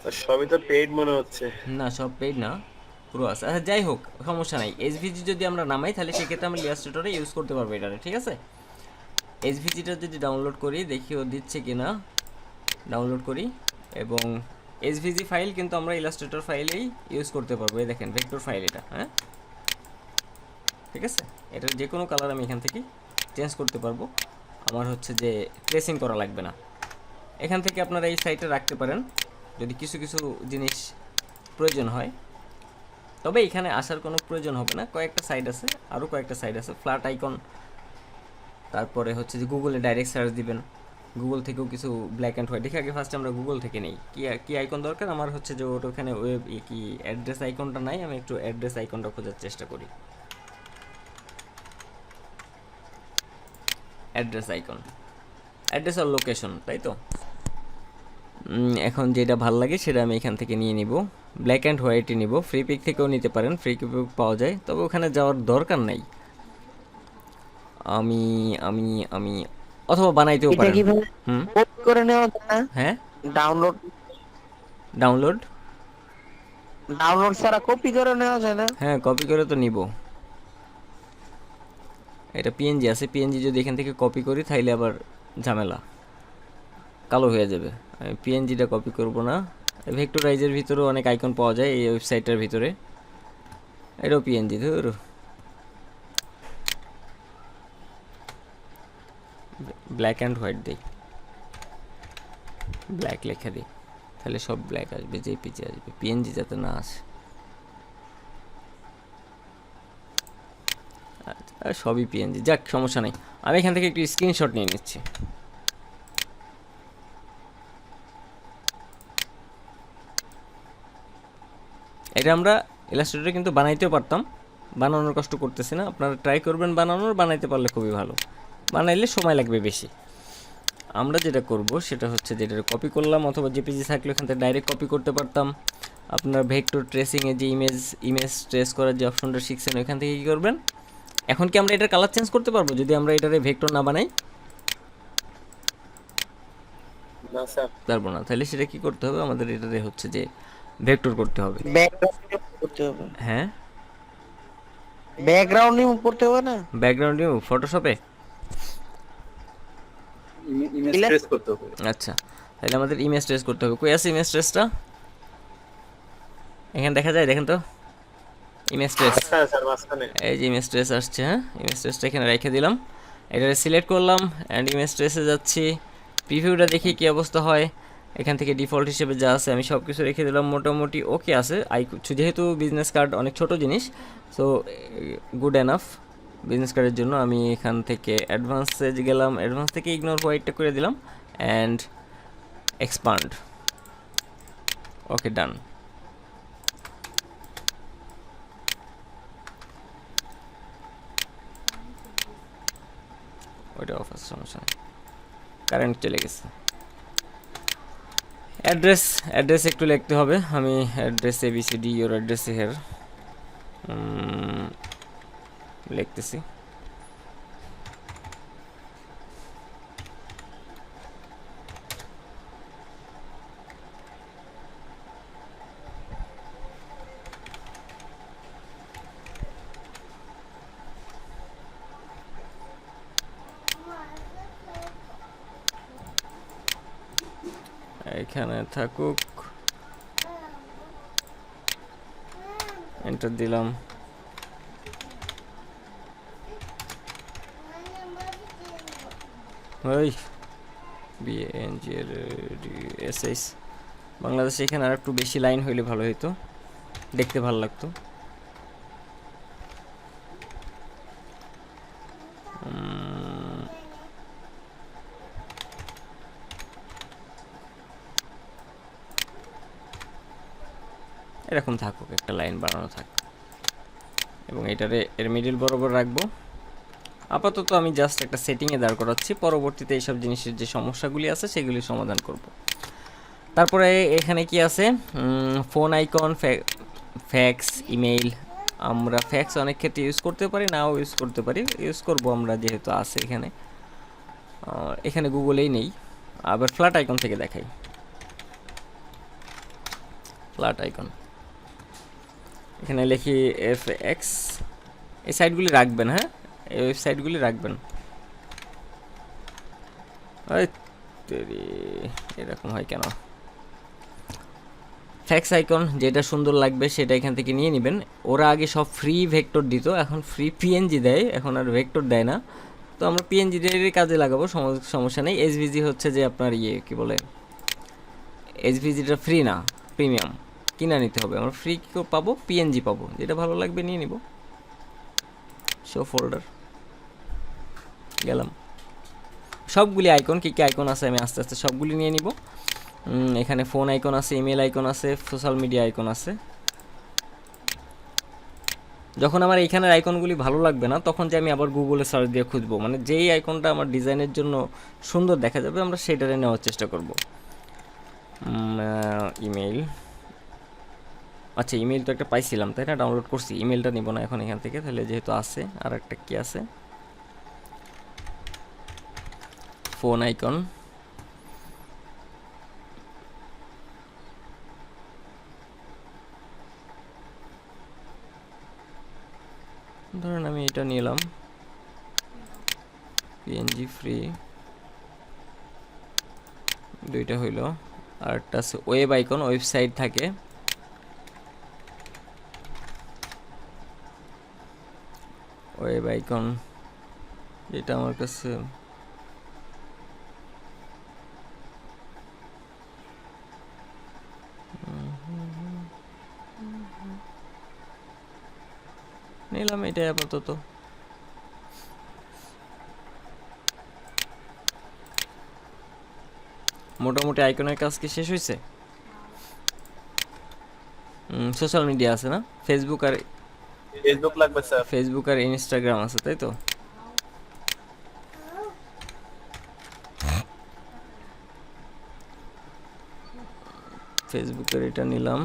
তো সবই তো পেইড মনে হচ্ছে। না, সব পেইড না, পুরো আছে। আচ্ছা যাই হোক, সমস্যা নাই। এসভিজি যদি আমরা নামাই তাহলে সেক্ষেত্রে আমরা ইলাস্ট্রেটরে ইউজ করতে পারবো এটারে, ঠিক আছে? এসভিজিটা যদি ডাউনলোড করি, দেখি ও দিচ্ছে কিনা। ডাউনলোড করি, এবং এসভিজি ফাইল কিন্তু আমরা ইলাস্ট্রেটর ফাইলেই ইউজ করতে পারবো। এই দেখেন ভেক্টর ফাইল এটা, হ্যাঁ ঠিক আছে। এটার যে কোনো কালার আমি এখান থেকে চেঞ্জ করতে পারবো। আমার হচ্ছে যে ট্রেসিং করা লাগবে না। এখান থেকে আপনারা এই সাইটে রাখতে পারেন যদি কিছু কিছু জিনিস প্রয়োজন হয়। তবে এখানে আসার কোনো প্রয়োজন হবে না। কয়েকটা সাইট আছে, আরও কয়েকটা সাইট আছে, ফ্ল্যাট আইকন। তারপরে হচ্ছে যে গুগলে ডাইরেক্ট সার্চ দিবেন, গুগল থেকেও কিছু ব্ল্যাক অ্যান্ড হোয়াইট দেখে। আগে ফার্স্টে আমরা গুগল থেকে নেই কি আইকন দরকার। আমার হচ্ছে যে ওখানে ওয়েব কি অ্যাড্রেস আইকনটা নাই, আমি একটু অ্যাড্রেস আইকনটা খোঁজার চেষ্টা করি। অ্যাড্রেস আইকন, অ্যাড্রেস আর লোকেশন, তাই তো? এখন যেটা ভাল লাগে সেটা আমি এখান থেকে নিয়ে নিব। ব্ল্যাক অ্যান্ড হোয়াইটই নিব। ফ্রি পিক থেকেও নিতে পারেন, ফ্রি পিক পাওয়া যায়, তবে ওখানে যাওয়ার দরকার নাই। আমি আমি আমি অথবা বানাইতেও এটা পারেন। কি ভাই হুম, কপি করে নেওয়া যায় না? হ্যাঁ, ডাউনলোড ডাউনলোড, ডাউনলোড ছাড়া কপি করে নেওয়া যায় না? হ্যাঁ কপি করে তো নিব। এটা পিএনজি আছে, পিএনজি যদি এখান থেকে কপি করি তাহলে আবার ঝামেলা, কালো হয়ে যাবে। আমি পিএনজিটা কপি করব না। ভেক্টরাইজের ভিতরেও অনেক আইকন পাওয়া যায় এই ওয়েবসাইটের ভিতরে। এটাও পিএনজি, ধর ব্ল্যাক অ্যান্ড হোয়াইট দিই, ব্ল্যাক লেখা দিই, তাহলে সব ব্ল্যাক আসবে, জেপিজি আসবে, পিএনজি যাতে না আসে। আচ্ছা, সবই পিএনজি, যাক সমস্যা নেই। আমি এখান থেকে একটু স্ক্রিনশট নিয়ে নিচ্ছি। এটা আমরা ইলাস্ট্রেটরে কিন্তু বানাইতেও পারতাম, বানানোর কষ্ট করতেছি না। আপনারা ট্রাই করবেন বানানোর, বানাইতে পারলে খুবই ভালো। বানাইলে সময় লাগবে বেশি। আমরা যেটা করব সেটা হচ্ছে যেটা কপি করলাম, অথবা জেপিজি থাকলে ওখান থেকে ডাইরেক্ট কপি করতে পারতাম। আপনার ভেক্টর ট্রেসিংয়ে যে ইমেজ ট্রেস করার যে অপশনটা শিখছেন ওইখান থেকে কী করবেন। এখন কি আমরা এটার কালার চেঞ্জ করতে পারবো যদি আমরা এটারে ভেক্টর না বানাই? না স্যার, পারবো না। তাহলে সেটা কি করতে হবে, আমাদের এটারে হচ্ছে যে ভেক্টর করতে হবে। ব্যাকগ্রাউন্ড করতে হবে। হ্যাঁ, ব্যাকগ্রাউন্ড রিমুভ করতে হবে না? ব্যাকগ্রাউন্ড নিউ ফটোশপে। ইমেজ ট্রেস করতে হবে। আচ্ছা, তাহলে আমাদের ইমেজ ট্রেস করতে হবে। কই আছে ইমেজ ট্রেসটা? এখানে দেখা যায়, দেখেন তো ইমেজ ট্রেস। হ্যাঁ স্যার, মাঝখানে এই যে ইমেজ ট্রেস আসছে, হ্যাঁ ইমেজ ট্রেসটা এখানে রেখে দিলাম। এটা সিলেক্ট করলাম অ্যান্ড ইমেজ ট্রেসে যাচ্ছি। প্রিভিউটা দেখি কী অবস্থা হয়। এখান থেকে ডিফল্ট হিসেবে যা আছে আমি সব কিছু রেখে দিলাম, মোটামুটি ওকে আছে। যেহেতু বিজনেস কার্ড অনেক ছোট জিনিস, সো গুড এনাফ বিজনেস কার্ডের জন্য। আমি এখান থেকে অ্যাডভান্সে গেলাম, অ্যাডভান্স থেকে ইগনোর হোয়াইটটা করে দিলাম অ্যান্ড এক্সপান্ড। ওকে, ডান। ওইটা অফ আছে, সমস্যা নেই, কারেন্ট চলে গেছে। অ্যাড্রেস একটু লিখতে হবে। আমি address ABCD your address here লিখতেছি। এখানে থাকুক, এন্টার দিলাম। ওই BANGLDSH বাংলাদেশে এখানে আর একটু বেশি লাইন হইলে ভালো হইতো, দেখতে ভালো লাগতো। এরকম থাকুক, একটা লাইন বানানো থাক, এবং এটারে এর মিডিল বরাবর রাখবো। আপাতত আমি জাস্ট একটা সেটিংয়ে দাঁড় করাচ্ছি, পরবর্তীতে এইসব জিনিসের যে সমস্যাগুলি আছে সেগুলি সমাধান করব। তারপরে এখানে কি আছে, ফোন আইকন, ফ্যাক্স, ইমেইল। আমরা ফ্যাক্স অনেক ক্ষেত্রে ইউজ করতে পারি, নাও ইউজ করতে পারি, ইউজ করব আমরা যেহেতু আছে এখানে। এখানে গুগলেই নেই। আবার ফ্ল্যাট আইকন থেকে দেখাই, ফ্ল্যাট আইকন এখানে লিখি FX। এই সাইটগুলি রাখবেন, হ্যাঁ এই ওয়েবসাইটগুলি রাখবেন। এরকম হয় কেন? ফ্যাক্স আইকন যেটা সুন্দর লাগবে সেটা এখান থেকে নিয়ে নেবেন। ওরা আগে সব ফ্রি ভেক্টর দিত, এখন ফ্রি PNG দেয়, এখন আর ভেক্টর দেয় না। তো আমরা PNG কাজে লাগাবো, সমস্যা নেই। SVG হচ্ছে যে আপনার কি বলে, SVGটা ফ্রি না, প্রিমিয়াম, কিনা নিতে হবে। আমরা ফ্রি কী পাবো, PNG পাবো, যেটা ভালো লাগবে নিয়ে নিব। শো ফোল্ডার গেলাম, সবগুলি আইকন, কী কী আইকন আছে আমি আস্তে আস্তে সবগুলি নিয়ে নিব। এখানে ফোন আইকন আছে, ইমেল আইকন আছে, সোশ্যাল মিডিয়া আইকন আছে। যখন আমার এইখানের আইকনগুলি ভালো লাগবে না, তখন যে আমি আবার গুগলে সার্চ দিয়ে খুঁজবো, মানে যেই আইকনটা আমার ডিজাইনের জন্য সুন্দর দেখা যাবে আমরা সেটারে নেওয়ার চেষ্টা করব। ইমেল, আচ্ছা ইমেল তো একটা পাইছিলাম তাই না, ডাউনলোড করছি। ইমেলটা নিব না এখন এখান থেকে, তাহলে যেহেতু আছে। আর একটা কি আছে, ফোন আইকন, ধরেন আমি এটা নিলাম, PNG ফ্রি, দুইটা হইল। আর একটা আছে ওয়েব আইকন, ওয়েবসাইট থাকে। ওয়েব আইকন যেটা আমার কাছে নিলাম, এটাই আপাতত। মোটামুটি আইকনের কাজ কি শেষ হয়েছে? সোশ্যাল মিডিয়া আছে না, ফেসবুক লাগবে স্যার। ফেসবুক আর ইনস্টাগ্রাম আছে তাই তো? ফেসবুকের এটা নিলাম,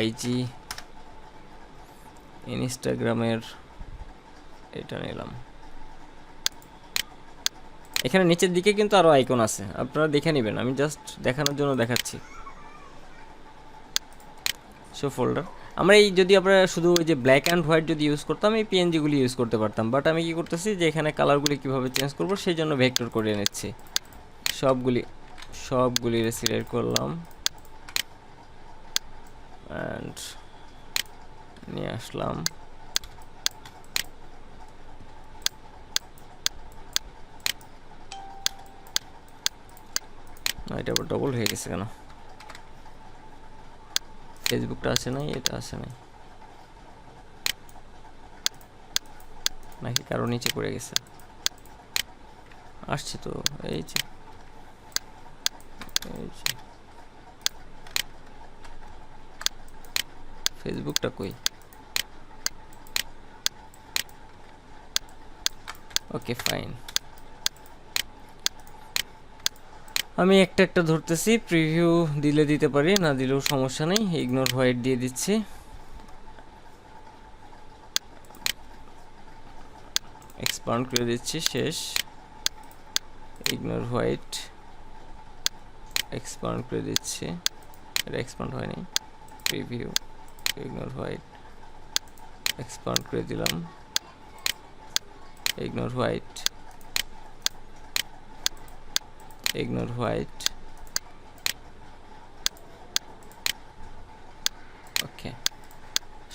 IG, ইনস্টাগ্রামের এটা নিলাম। এখানে নিচের দিকে কিন্তু আরো আইকন আছে, আপনারা দেখে নেবেন, আমি জাস্ট দেখানোর জন্য দেখাচ্ছি। শো ফোল্ডার, আমরা এই যদি আমরা শুধু ওই যে ব্ল্যাক অ্যান্ড হোয়াইট যদি ইউজ করতাম, এই PNGগুলি ইউজ করতে পারতাম। বাট আমি কি করতেছি যে এখানে কালারগুলি কীভাবে চেঞ্জ করব সেই জন্য ভেক্টর করে নিচ্ছি। সবগুলি সিলেক্ট করলাম অ্যান্ড নিয়ে আসলাম। এটা আবার ডবল হয়ে গেছে কেন? ফেসবুকটা আছে নাই, এটা আছে নাই নাকি কারো নিচে পড়ে গেছে? আসছে তো, এই যে ফেসবুকটা কই? ওকে ফাইন, আমি একটা একটা ধরতেছি। প্রিভিউ দিলে দিতে পারি, না দিলেও সমস্যা নেই। ইগনোর হোয়াইট দিয়ে দিচ্ছি। এক্সপান্ড করে দিচ্ছি, শেষ। ইগনোর হোয়াইট, এক্সপান্ড করে দিচ্ছি। এটা এক্সপান্ড হয়নি। প্রিভিউ, ইগনোর হোয়াইট, এক্সপান্ড করে দিলাম। ইগনোর হোয়াইট, ইগনোর হোয়াইট, ওকে।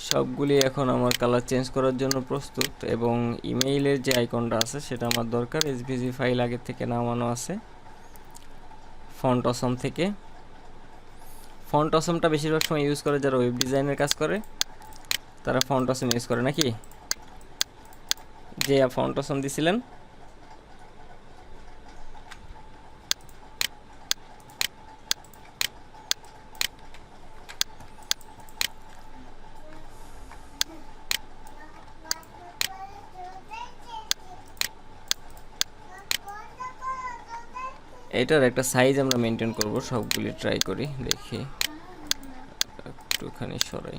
সবগুলি এখন আমার কালার চেঞ্জ করার জন্য প্রস্তুত। এবং ইমেইলের যে আইকনটা আছে সেটা আমার দরকার। SVG ফাইল আগে থেকে নামানো আছে ফন্ট অসম থেকে। ফন্ট অসমটা বেশিরভাগ সময় ইউজ করে যারা ওয়েব ডিজাইনের কাজ করে, তারা ফন্ট অসম ইউজ করে নাকি? যে ফন্ট অসম দিছিলেন এটার একটা সাইজ আমরা মেনটেন করব, সবগুলি ট্রাই করি, দেখি একটুখানি সরাই।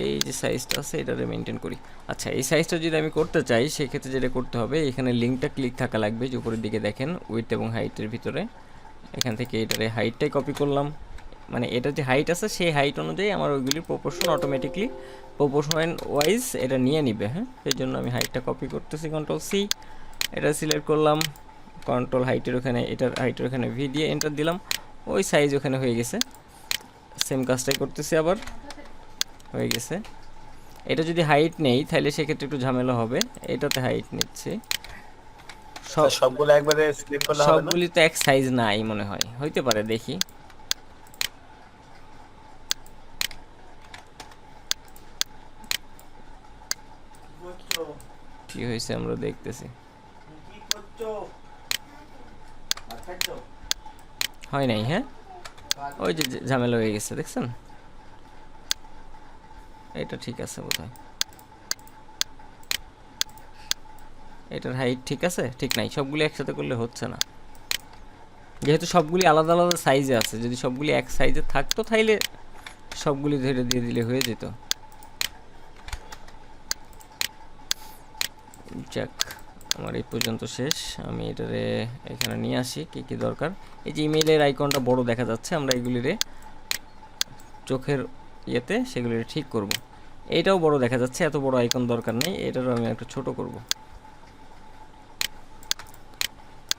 এই যে সাইজটা আছে এটারে মেনটেন করি। আচ্ছা, এই সাইজটা যদি আমি করতে চাই সেক্ষেত্রে যেটা করতে হবে, এখানে লিঙ্কটা ক্লিক থাকা লাগবে, যে উপরের দিকে দেখেন উইডথ এবং হাইটের ভিতরে, এখান থেকে এটারে হাইটটাই কপি করলাম, মানে এটা যে হাইট আছে সেই হাইট অনুযায়ী আমার ওইগুলির প্রপোর্শন অটোমেটিকলি প্রপোর্শন ওয়াইজ এটা নিয়ে নিবে। হ্যাঁ, সেই জন্য আমি হাইটটা কপি করতেছি, কন্ট্রোল সি, এটা সিলেক্ট করলাম, কন্ট্রোল হাইটের ওখানে, এটার হাইটের ওখানে ভি দিয়ে এন্টার দিলাম, ওই সাইজ ওখানে হয়ে গেছে। সেম কাজটাই করতেছি, আবার হয়ে গেছে। এটা যদি হাইট নেই তাহলে সেক্ষেত্রে একটু ঝামেলা হবে, এটাতে হাইট নিচ্ছে। সবগুলো একবারে সিলেক্ট করলে হবে না? সবগুলি তো এক সাইজ নাই মনে হয়, হইতে পারে, দেখি। কি হয়েছে আমরা দেখতেছি, হয় নাই। হ্যাঁ, ওই যে ঝামেলা হয়ে গেছে, দেখছেন? এটা ঠিক আছে বোধহয়, এটার হাইট ঠিক আছে, ঠিক নাই, সবগুলি একসাথে করলে হচ্ছে না, যেহেতু সবগুলি আলাদা আলাদা সাইজে আছে। যদি সবগুলি এক সাইজে থাকতো তাইলে সবগুলি ধরে দিয়ে দিলে হয়ে যেত। যাক, আমার এই পর্যন্ত শেষ। আমি এটারে এখানে নিয়ে আসি, কি কি দরকার। এই যে ইমেইলের আইকনটা বড় দেখা যাচ্ছে, আমরা এগুলিরে চোখের ইয়েতে সেগুলিরে ঠিক করব। এইটাও বড় দেখা যাচ্ছে, এত বড় আইকন দরকার নেই, এটারও আমি একটু ছোট করব,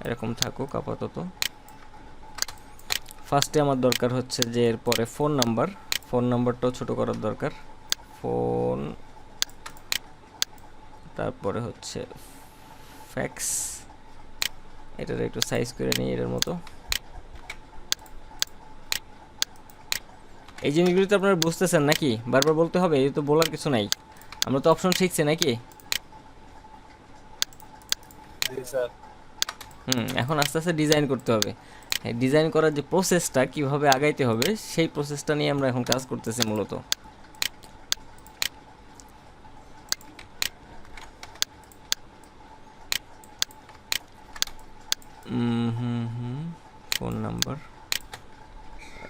এরকম থাকুক আপাতত। ফার্স্টে আমার দরকার হচ্ছে যে এরপরে ফোন নাম্বারটাও ছোট করার দরকার, ফোন, তারপরে হচ্ছে ফ্যাক্স, এটার একটু সাইজ করে নিই এর মতো। এই জিনিসগুলো তো আপনারা বুঝতেছেন নাকি? বারবার বলতে হবে? এই তো বলার কিছু নাই, আমরা তো অপশন শিখছি নাকি? এখন আস্তে আস্তে ডিজাইন করতে হবে। ডিজাইন করার যে প্রসেসটা কিভাবে আগাইতে হবে সেই প্রসেসটা নিয়ে আমরা এখন কাজ করতেছি মূলত। Phone number,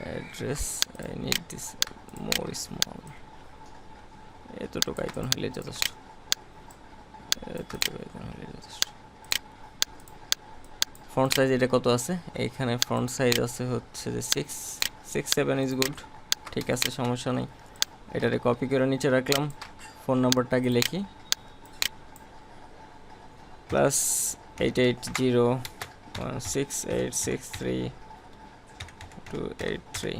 address, I need this more small, এতটুকু আইকন হলে যথেষ্ট, এতটুকু আইকন হলে যথেষ্ট। ফন্ট সাইজ এটা কত আছে? এইখানে ফন্ট সাইজ আছে হচ্ছে যে 6.7 ইজ গুড, ঠিক আছে, সমস্যা নেই। এটারে কপি করে নিচে রাখলাম, ফোন নাম্বারটা আগে লিখি, +88016863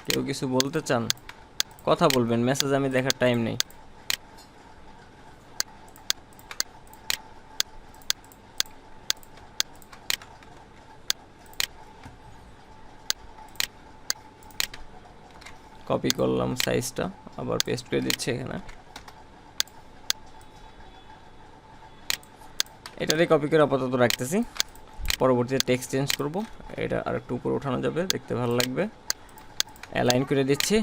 কেউ কিছু বলতে চান? কথা বলবেন, মেসেজ আমি দেখার টাইম নেই। কপি করলাম সাইজটা, আবার পেস্ট করে দিচ্ছি এখানে। এটারে কপি করে আপাতত রাখতেছি, পরবর্তীতে টেক্সট চেঞ্জ করব। এটা আর একটু উপরে ওঠানো যাবে, দেখতে ভালো লাগবে। অ্যালাইন করে দিচ্ছি।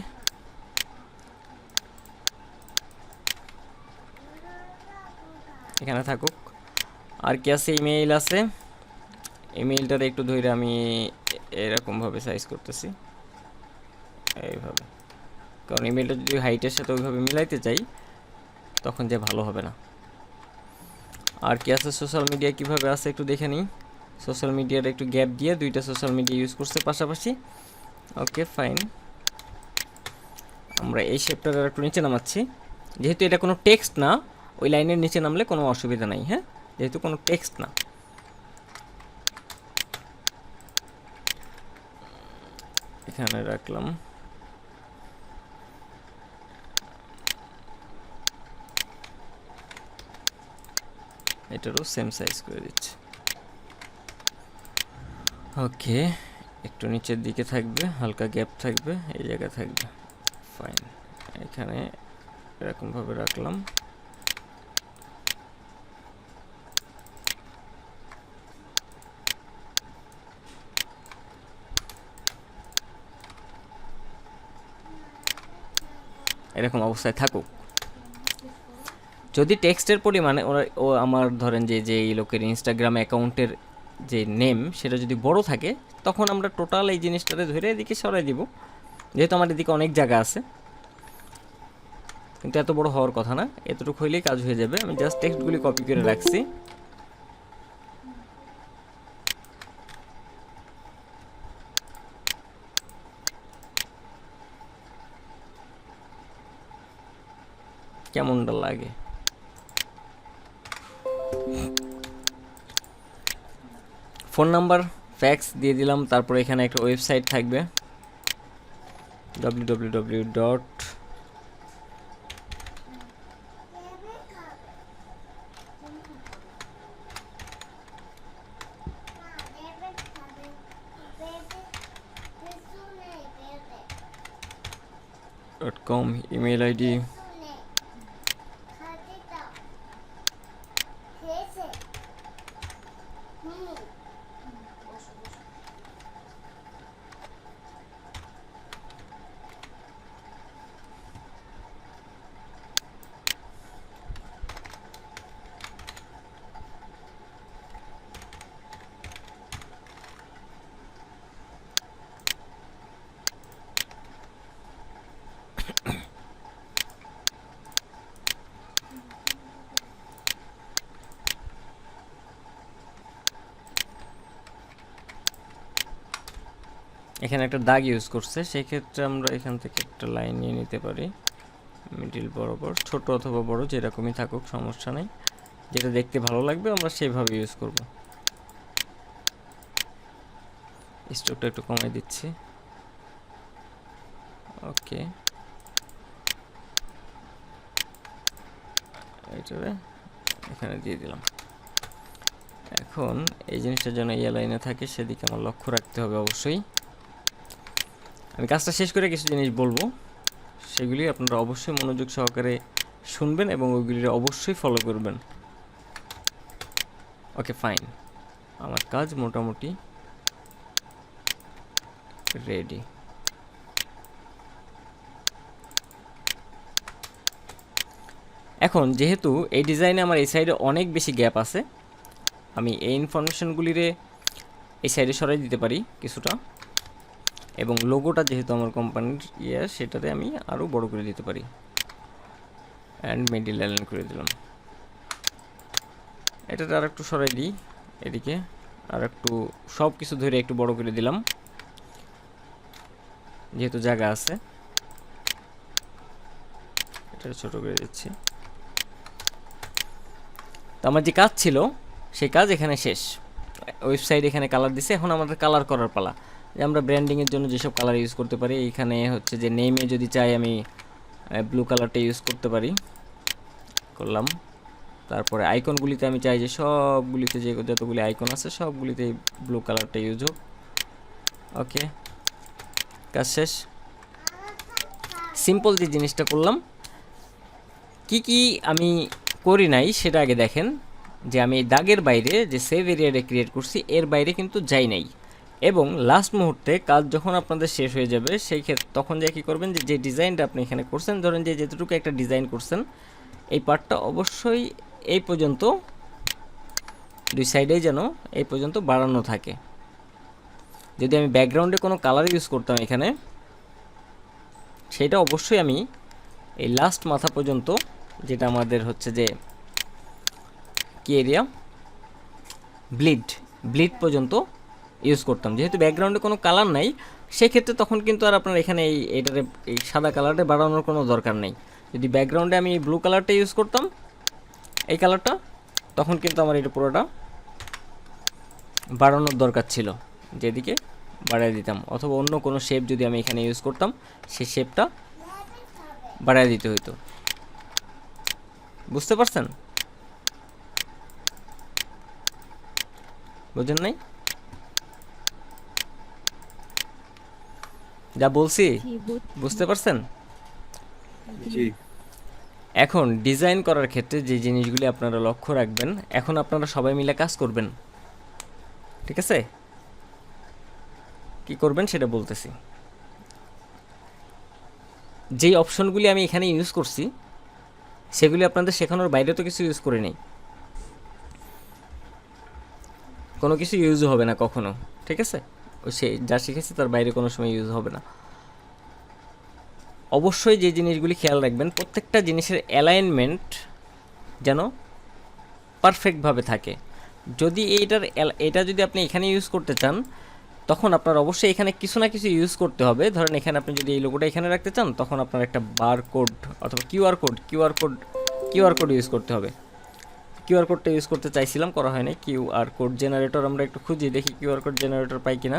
এখানে থাকুক। আর কি আছে? ইমেইল আছে, ইমেইলটারে একটু ধরে আমি এরকমভাবে সাইজ করতেছি, এইভাবে, কারণ ইমেলটা যদি হাইটের সাথে ওইভাবে মিলাইতে চাই তখন যে ভালো হবে না। আর কি আছে? সোশ্যাল মিডিয়া কিভাবে আছে একটু দেখে নিই। সোশ্যাল মিডিয়ার একটু গ্যাপ দিয়ে দুইটা সোশ্যাল মিডিয়া ইউজ করছে পাশাপাশি, ওকে ফাইন। আমরা এই শেপটার একটু নিচে নামাচ্ছি, যেহেতু এটা কোনো টেক্সট না, ওই লাইনের নিচে নামলে কোনো অসুবিধা নাই। হ্যাঁ, যেহেতু কোনো টেক্সট না। এখানে রাখলাম, এটারও সেম সাইজ করে দিচ্ছি। ওকে, একটু নিচের দিকে থাকবে, হালকা গ্যাপ থাকবে, এই জায়গায় থাকবে, ফাইন। এখানে এরকমভাবে রাখলাম। এরকম অবস্থায় থাকুক। যদি টেক্সটের পরিমাণে ও আমার ধরেন যে এই লোকের ইনস্টাগ্রাম অ্যাকাউন্টের যে নেম সেটা যদি বড় থাকে, তখন আমরা টোটাল এই জিনিসটাতে ধরে এদিকে সরাই দিব, যেহেতু আমার এদিকে অনেক জায়গা আছে। কিন্তু এত বড় হওয়ার কথা না, এতটুকু হইলেই কাজ হয়ে যাবে। আমি জাস্ট টেক্সটগুলি কপি করে রাখছি। কেমনটা লাগে? ফোন নাম্বার, ফ্যাক্স দিয়ে দিলাম। তারপরে এখানে একটা ওয়েবসাইট থাকবে, www. .com, ইমেল আইডি, এখানে একটা দাগ ইউজ করছে, সেই ক্ষেত্রে আমরা এখান থেকে একটা লাইন নিয়ে নিতে পারি মিডিল বরাবর, ছোট অথবা বড় যেরকমই থাকুক সমস্যা নেই, যেটা দেখতে ভালো লাগবে আমরা সেইভাবে ইউজ করব। স্ট্রোকটা একটু কমাই দিচ্ছি। ওকে, এটারে এখানে দিয়ে দিলাম। এখন এই জিনিসটা যেন এই লাইনে থাকে সেদিকে আমার লক্ষ্য রাখতে হবে অবশ্যই। আমি কাজটা শেষ করে কিছু জিনিস বলবো, সেগুলি আপনারা অবশ্যই মনোযোগ সহকারে শুনবেন এবং ওইগুলি অবশ্যই ফলো করবেন। ওকে ফাইন, আমার কাজ মোটামুটি রেডি। এখন যেহেতু এই ডিজাইনে আমার এই সাইডে অনেক বেশি গ্যাপ আছে, আমি এই ইনফরমেশনগুলিরে এই সাইডে সরাই দিতে পারি কিছুটা, এবং লোগোটা যেহেতু আমার কোম্পানির সেটাতে আমি আরও বড় করে দিতে পারি। অ্যান্ড মিডিল লাইন করে দিলাম। এটাতে আর একটু সরাই দিই এদিকে, আর একটু সব কিছু ধরে একটু বড় করে দিলাম যেহেতু জায়গা আছে। এটা ছোট করে দিচ্ছি। তো আমার যে কাজ ছিল সেই কাজ এখানে শেষ। ওয়েবসাইট এখানে কালার দিছে, এখন আমাদের কালার করার পালা। যে আমরা ব্র্যান্ডিংয়ের জন্য যেসব কালার ইউজ করতে পারি, এইখানে হচ্ছে যে নেমে যদি চাই আমি ব্লু কালারটা ইউজ করতে পারি, করলাম। তারপরে আইকনগুলিতে আমি চাই যে সবগুলিতে যে যতগুলি আইকন আছে সবগুলিতে ব্লু কালারটা ইউজ হোক। ওকে, কাজ শেষ। সিম্পল যে জিনিসটা করলাম, কি কি আমি করি নাই সেটা আগে দেখেন। যে আমি দাগের বাইরে যে সেভ এরিয়াটা ক্রিয়েট করছি এর বাইরে কিন্তু যাই নাই, এবং লাস্ট মুহূর্তে কাজ যখন আপনাদের শেষ হয়ে যাবে সেই ক্ষেত্রে তখন যে কী করবেন, যে ডিজাইনটা আপনি এখানে করছেন, ধরেন যে যেটুকু একটা ডিজাইন করছেন এই পার্টটা অবশ্যই এই পর্যন্ত দুই সাইডেই যেন এই পর্যন্ত বাড়ানো থাকে। যদি আমি ব্যাকগ্রাউন্ডে কোনো কালার ইউজ করতাম এখানে, সেটা অবশ্যই আমি এই লাস্ট মাথা পর্যন্ত, যেটা আমাদের হচ্ছে যে কি এরিয়া, ব্লিড পর্যন্ত ইউজ করতাম। যেহেতু ব্যাকগ্রাউন্ডে কোনো কালার নাই সেক্ষেত্রে তখন কিন্তু আর আপনার এখানে এইটারে এই সাদা কালারটা বাড়ানোর কোনো দরকার নেই। যদি ব্যাকগ্রাউন্ডে আমি ব্লু কালারটা ইউজ করতাম, এই কালারটা, তখন কিন্তু আমার এটা পুরোটা বাড়ানোর দরকার ছিল, যেদিকে বাড়ায় দিতাম, অথবা অন্য কোনো শেপ যদি আমি এখানে ইউজ করতাম সেই শেপটা বাড়ায় দিতে হইতো। বুঝতে পারছেন? বুঝেন নাই? যা বলছি বুঝতে পারছেন? জি। এখন ডিজাইন করার ক্ষেত্রে যে জিনিসগুলি আপনারা লক্ষ্য রাখবেন, এখন আপনারা সবাই মিলে কাজ করবেন, ঠিক আছে? কি করবেন সেটা বলতেছি। যেই অপশনগুলি আমি এখানে ইউজ করছি সেগুলি আপনাদের শেখানোর বাইরে তো কিছু ইউজ করে নেই, কোনো কিছু ইউজও হবে না কখনো, ঠিক আছে? ও সে যা শিখেছে তার বাইরে কোনো সময় ইউজ হবে না। অবশ্যই যে জিনিসগুলি খেয়াল রাখবেন, প্রত্যেকটা জিনিসের অ্যালাইনমেন্ট যেন পারফেক্টভাবে থাকে। যদি এটা যদি আপনি এখানে ইউজ করতে চান, তখন আপনার অবশ্যই এখানে কিছু না কিছু ইউজ করতে হবে। ধরেন এখানে আপনি যদি এই লোগোটা এখানে রাখতে চান, তখন আপনার একটা বার কোড অথবা কিউআর কোড ইউজ করতে হবে। কিউআর কোডটা ইউজ করতে চাইছিলাম, করা হয়নি। কিউআর কোড জেনারেটর আমরা একটু খুঁজি, দেখি কিউআর কোড জেনারেটর পাই কিনা।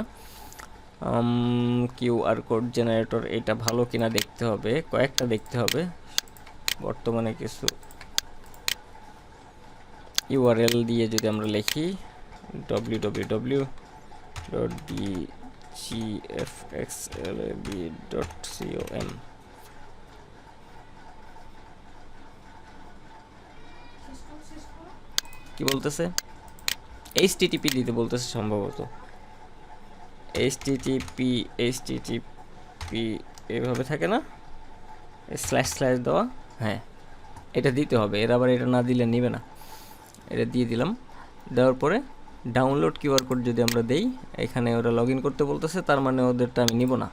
কিউআর কোড জেনারেটর এটা ভালো কিনা দেখতে হবে, কয়েকটা দেখতে হবে। বর্তমানে কিছু ইউআরএল দিয়ে যদি আমরা লিখি www.bgfxlab.com, কি বলতেছে? HTTP দিতে বলতেছে সম্ভবত। HTTP এভাবে থাকে না, স্ল্যাশ দেওয়া, হ্যাঁ এটা দিতে হবে। এর আবার এটা না দিলে নিবে না, এটা দিয়ে দিলাম। দেওয়ার পরে ডাউনলোড কিউআর কোড যদি আমরা দেই, এখানে ওরা লগ ইন করতে বলতেছে, তার মানে ওদেরটা আমি নিব না।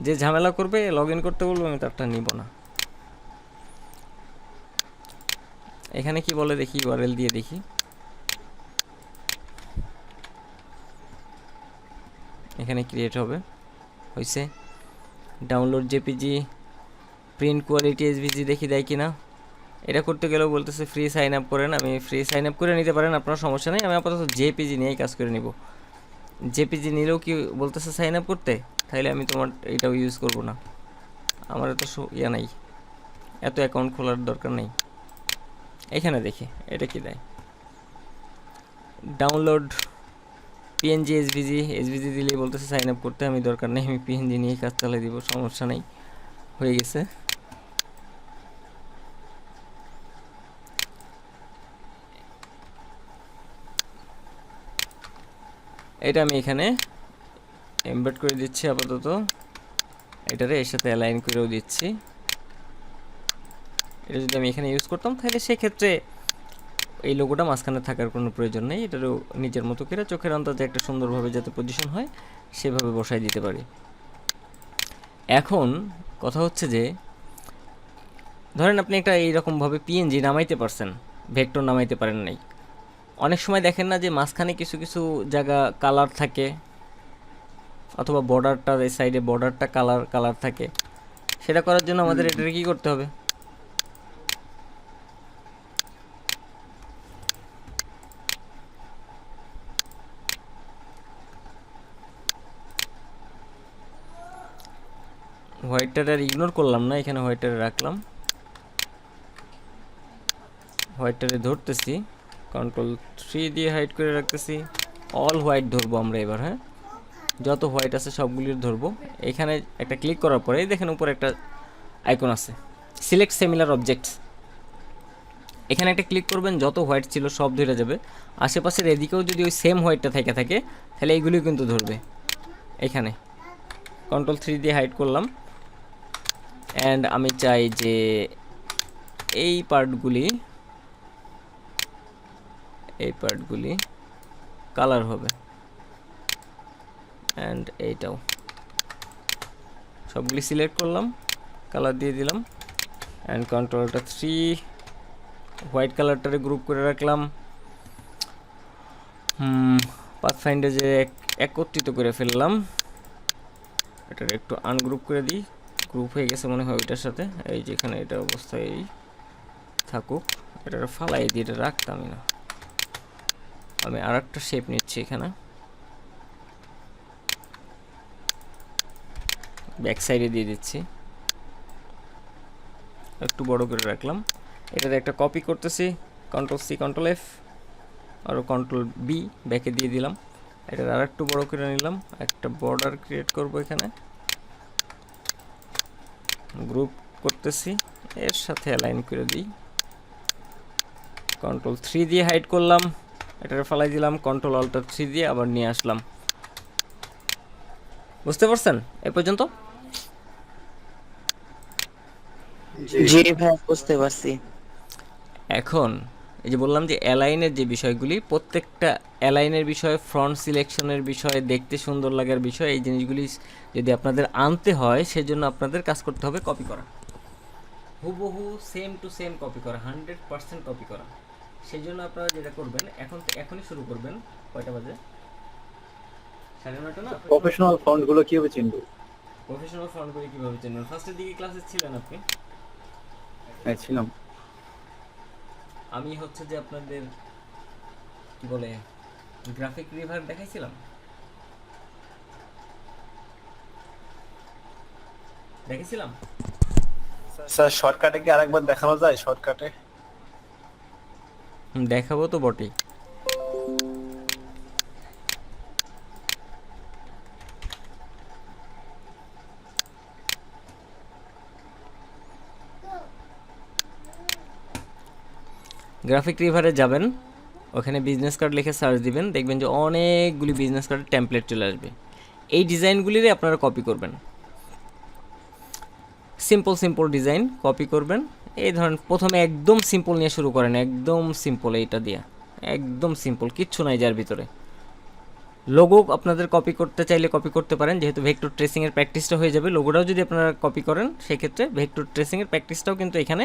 যে ঝামেলা করবে লগ ইন করতে বলবো, আমি তারটা নিব না। এখানে কি বলে দেখি, ইউআরএল দিয়ে দেখি। এখানে ক্রিয়েট হবে, হয়েছে। Download JPG, print quality SVG দেখি দেয় কিনা। এটা করতে গেলেও বলতেছে ফ্রি সাইন আপ করেন। আমি ফ্রি সাইন আপ করে নিতে পারেন, আপনার সমস্যা নেই। আমি আপাতত জেপিজি নিয়েই কাজ করে নিব। জেপিজি নিলেও কি বলতেছে সাইন আপ করতে, তাহলে আমি তোমার এটাও ইউজ করব না। আমার এত ইয়া নাই, এত অ্যাকাউন্ট খোলার দরকার নেই। এখানে দেখি এটা কি দেয়। ডাউনলোড পিএনজি এসভিজি দিলেই বলতেছে সাইন আপ করতে, আমি দরকার নেই, আমি পিএনজি নিয়েই কাজ চালিয়ে দিব, সমস্যা নেই, হয়ে গেছে। এটা আমি এখানে এমবেড করে দিচ্ছি আপাতত, এটারে এর সাথে অ্যালাইন করেও দিচ্ছি। এটা যদি আমি এখানে ইউজ করতাম, তাহলে সেক্ষেত্রে এই লোগোটা মাঝখানে থাকার কোনো প্রয়োজন নেই। এটারও নিজের মতো করে চোখের অন্তত একটা সুন্দরভাবে যাতে পজিশন হয় সেভাবে বসাই দিতে পারি। এখন কথা হচ্ছে যে, ধরেন আপনি একটা এইরকমভাবে পিএনজি নামাইতে পারছেন, ভেক্টর নামাইতে পারেন নাই। অনেক সময় দেখেন না যে মাঝখানে কিছু কিছু জায়গা কালার থাকে, অথবা বর্ডারটা এই সাইডে বর্ডারটা কালার থাকে। সেটা করার জন্য আমাদের এটাকে কী করতে হবে? হোয়াইটটার আর ইগনোর করলাম না, এখানে হোয়াইটটারে রাখলাম। হোয়াইটটারে ধরতেছি, Ctrl+3 দিয়ে হাইড করে রাখতেছি। অল হোয়াইট ধরবো আমরা এবার, হ্যাঁ যত হোয়াইট আছে সবগুলির ধরবো। এখানে একটা ক্লিক করার পরে দেখেন উপরে একটা আইকন আছে, সিলেক্ট সিমিলার অবজেক্টস। এখানে একটা ক্লিক করবেন, যত হোয়াইট ছিল সব ধরে যাবে। আশেপাশের এদিকেও যদি ওই সেম হোয়াইটটা থাকে তাহলে এইগুলিও কিন্তু ধরবে। এখানে Ctrl+3 দিয়ে হাইড করলাম। অ্যান্ড আমি চাই যে এই পার্টগুলি কালার হবে, অ্যান্ড এইটাও সবগুলি সিলেক্ট করলাম, কালার দিয়ে দিলাম। অ্যান্ড Ctrl+3 হোয়াইট কালারটারে গ্রুপ করে রাখলাম। পাথফাইন্ডার যে একত্রিত করে ফেললাম, এটার একটু আনগ্রুপ করে দিই। গ্রুপ হয়ে গেছে মনে হয় ওইটার সাথে, এই যেখানে এটা অবস্থায় এই থাকুক। এটা ফালাই দিয়ে এটা রাখতামই না, আমি আর একটা শেপ নিচ্ছি। এখানে ব্যাক সাইডে দিয়ে দিচ্ছি, একটু বড় করে রাখলাম। এটাতে একটা কপি করতেছি, Ctrl+C Ctrl+F আরও Ctrl+B ব্যাকে দিয়ে দিলাম। এটার আর একটু বড় করে নিলাম, একটা বর্ডার ক্রিয়েট করব। এখানে গ্রুপ করতেছি, এর সাথে অ্যালাইন করে দিই। Ctrl+3 দিয়ে হাইড করলাম, এটারে ফালাই দিলাম। Ctrl+Alt+3 দিয়ে আবার নিয়ে আসলাম। বুঝতে পারছেন এ পর্যন্ত? জি ভাই, বুঝতে পারছি। এখন এই যে বললাম যে অ্যালাইনের যে বিষয়গুলি, প্রত্যেকটা অ্যালাইনের বিষয়ে, ফ্রন্ট সিলেকশনের বিষয়ে, দেখতে সুন্দর লাগার বিষয়, এই জিনিসগুলি যদি আপনাদের আনতে হয়, সেজন্য আপনাদের কাজ করতে হবে কপি করা, হুবহু সেম টু সেম কপি করা, 100% কপি করা। সেই জন্য আপনারা যেটা করবেন, এখনই শুরু করবেন। কয়টা বাজে? 9:30 না? প্রফেশনাল ফন্ট গুলো কিভাবে চিনবো? প্রফেশনাল ফন্টগুলি কীভাবে চিনবেন? ফার্স্টের দিকে ক্লাসে ছিলেন আপনি? হ্যাঁ ছিলাম। আমি হচ্ছে যে আপনাদের কি বলে গ্রাফিক রিভার দেখাইছিলাম, দেখেছিলাম। স্যার শর্টকাটে কি আরেকবার দেখানো যায়? শর্টকাটে দেখাবো তো বটেই। গ্রাফিক রিভারে যাবেন, ওখানে বিজনেস কার্ড লিখে সার্চ দিবেন, দেখবেন যে অনেকগুলি বিজনেস কার্ডের টেমপ্লেট চলে আসবে। এই ডিজাইনগুলিরই আপনারা কপি করবেন, সিম্পল সিম্পল ডিজাইন কপি করবেন। এই ধরেন প্রথমে একদম সিম্পল নিয়ে শুরু করেন, একদম সিম্পল, এইটা দিয়া একদম সিম্পল, কিচ্ছু নাই যার ভিতরে। লোগো আপনাদের কপি করতে চাইলে কপি করতে পারেন, যেহেতু ভেক্টর ট্রেসিংয়ের প্র্যাকটিসটা হয়ে যাবে। লোগোটাও যদি আপনারা কপি করেন, সেক্ষেত্রে ভেক্টর ট্রেসিংয়ের প্র্যাকটিসটাও কিন্তু এখানে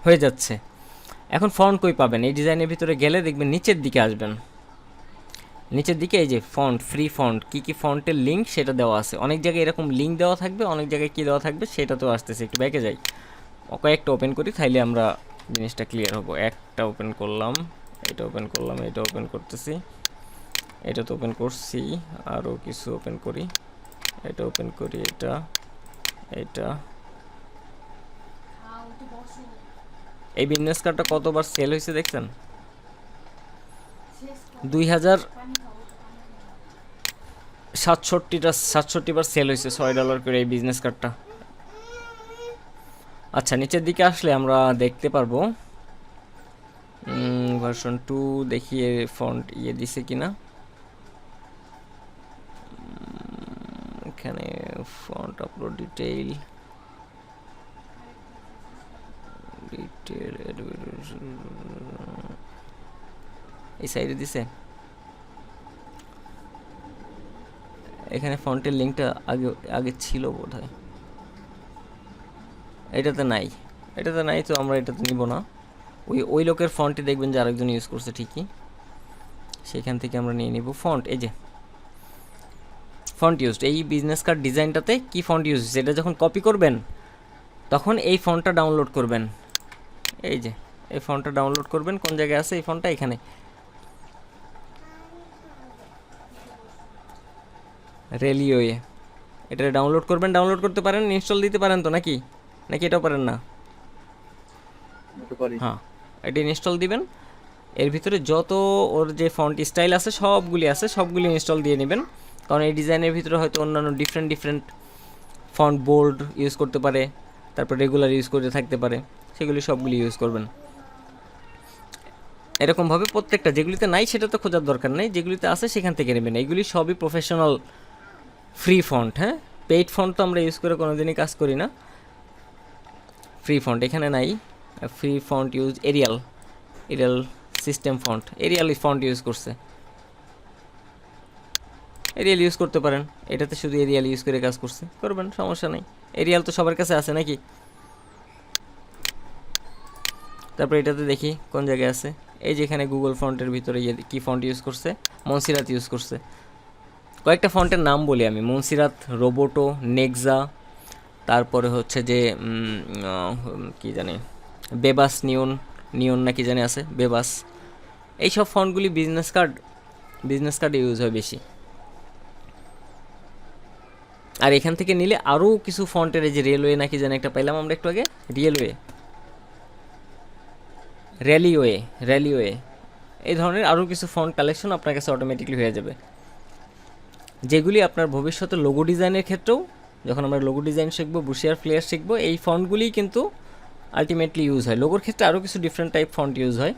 হয়ে যাচ্ছে। এখন ফন্ট কই পাবেন? এই ডিজাইনের ভিতরে গেলে দেখবেন নিচের দিকে আসবেন, নিচের দিকে এই যে ফন্ট, ফ্রি ফন্ট, কী কী ফন্টের লিঙ্ক সেটা দেওয়া আছে। অনেক জায়গায় এরকম লিঙ্ক দেওয়া থাকবে, অনেক জায়গায় কী দেওয়া থাকবে সেটা তো আসতেছে। একটু ব্যাকে যাই, কয়েকটা ওপেন করি, তাইলে আমরা জিনিসটা ক্লিয়ার হবো। একটা ওপেন করলাম, এটা ওপেন করলাম, এটা ওপেন করতেছি, এটা তো ওপেন করছি, আরও কিছু ওপেন করি, এটা ওপেন করি, এটা এটা এই বিজনেস কার্ডটা কতবার সেল হয়েছে দেখছেন? 2067বার সেল হয়েছে, $6 করে এই বিজনেস কার্ডটা। আচ্ছা, নিচের দিকে আসলে আমরা দেখতে পারবো ভার্সন 2 দেখিয়ে ফন্ট দিছে কিনা। এখানে ফন্ট আপলোড ডিটেইল, এই সাইডে দিছে। এখানে ফন্টের লিঙ্কটা আগে আগে ছিল বোধহয়, এটাতে নাই, এটাতে নাই, তো আমরা এটাতে নিব না। ওই লোকের ফন্টে দেখবেন যে আরেকজন ইউজ করছে ঠিকই, সেখান থেকে আমরা নিয়ে নিব ফন্ট। এই যে ফন্ট ইউজড, এই বিজনেস কার্ড ডিজাইনটাতে কি ফন্ট ইউজ হচ্ছে, এটা যখন কপি করবেন তখন এই ফন্টটা ডাউনলোড করবেন। এই যে এই ফন্টটা ডাউনলোড করবেন, কোন জায়গায় আছে এই ফন্টটা? এখানে রেলিওয়ে, এটা ডাউনলোড করবেন। ডাউনলোড করতে পারেন, ইনস্টল দিতে পারেন তো, নাকি এটাও পারেন না? হ্যাঁ, এটা ইনস্টল দিবেন। এর ভিতরে যত ওর যে ফন্ট স্টাইল আছে সবগুলি ইনস্টল দিয়ে নেবেন, কারণ এই ডিজাইনের ভিতরে হয়তো অন্যান্য ডিফারেন্ট ফন্ট, বোল্ড ইউজ করতে পারে, তারপর রেগুলার ইউজ করে থাকতে পারে, সবগুলি ইউজ করবেন। এরকমভাবে প্রত্যেকটা, যেগুলিতে নাই সেটা তো খোঁজার দরকার নেই, যেগুলিতে আছে সেখান থেকে নেবেন। এইগুলি সবই প্রফেশনাল ফ্রি ফন্ট। হ্যাঁ, পেইড ফন্ট তো আমরা ইউজ করে কোনোদিনই কাজ করি না। ফ্রি ফন্ট এখানে নাই। Free font use Arial system font, Arial font use করছে, এরিয়াল ইউজ করতে পারেন। এটাতে শুধু এরিয়াল ইউজ করে কাজ করছে, করবেন, সমস্যা নেই। এরিয়াল তো সবার কাছে আছে নাকি? তারপর এটাতে দেখি কোন জায়গায় আছে। এই যেখানে গুগল ফন্টের ভিতরে কি ফন্ট ইউজ করছে? মনসিরাত ইউজ করছে। কয়েকটা ফন্টের নাম বলি আমি: মনসিরাত, রোবোটো, নেক্সা, তারপরে হচ্ছে যে কি জানি, বেবাস, নিয়ন না কি জানি আছে, বেবাস। এইসব ফন্টগুলি বিজনেস কার্ডে ইউজ হয় বেশি। আর এখান থেকে নিলে আরও কিছু ফন্টের, এই যে রেলওয়ে নাকি জানি একটা পাইলাম আমরা একটু আগে, রেলিওয়ে, এই ধরনের আরও কিছু ফন্ট কালেকশন আপনার কাছে অটোমেটিকলি হয়ে যাবে, যেগুলি আপনার ভবিষ্যতে লোগো ডিজাইনের ক্ষেত্রেও, যখন আমরা লোগো ডিজাইন শিখবো, ব্রুশিয়ার ফ্লেয়ার শিখবো, এই ফন্টগুলিই কিন্তু আলটিমেটলি ইউজ হয়। লোগোর ক্ষেত্রে আরও কিছু ডিফারেন্ট টাইপ ফন্ট ইউজ হয়,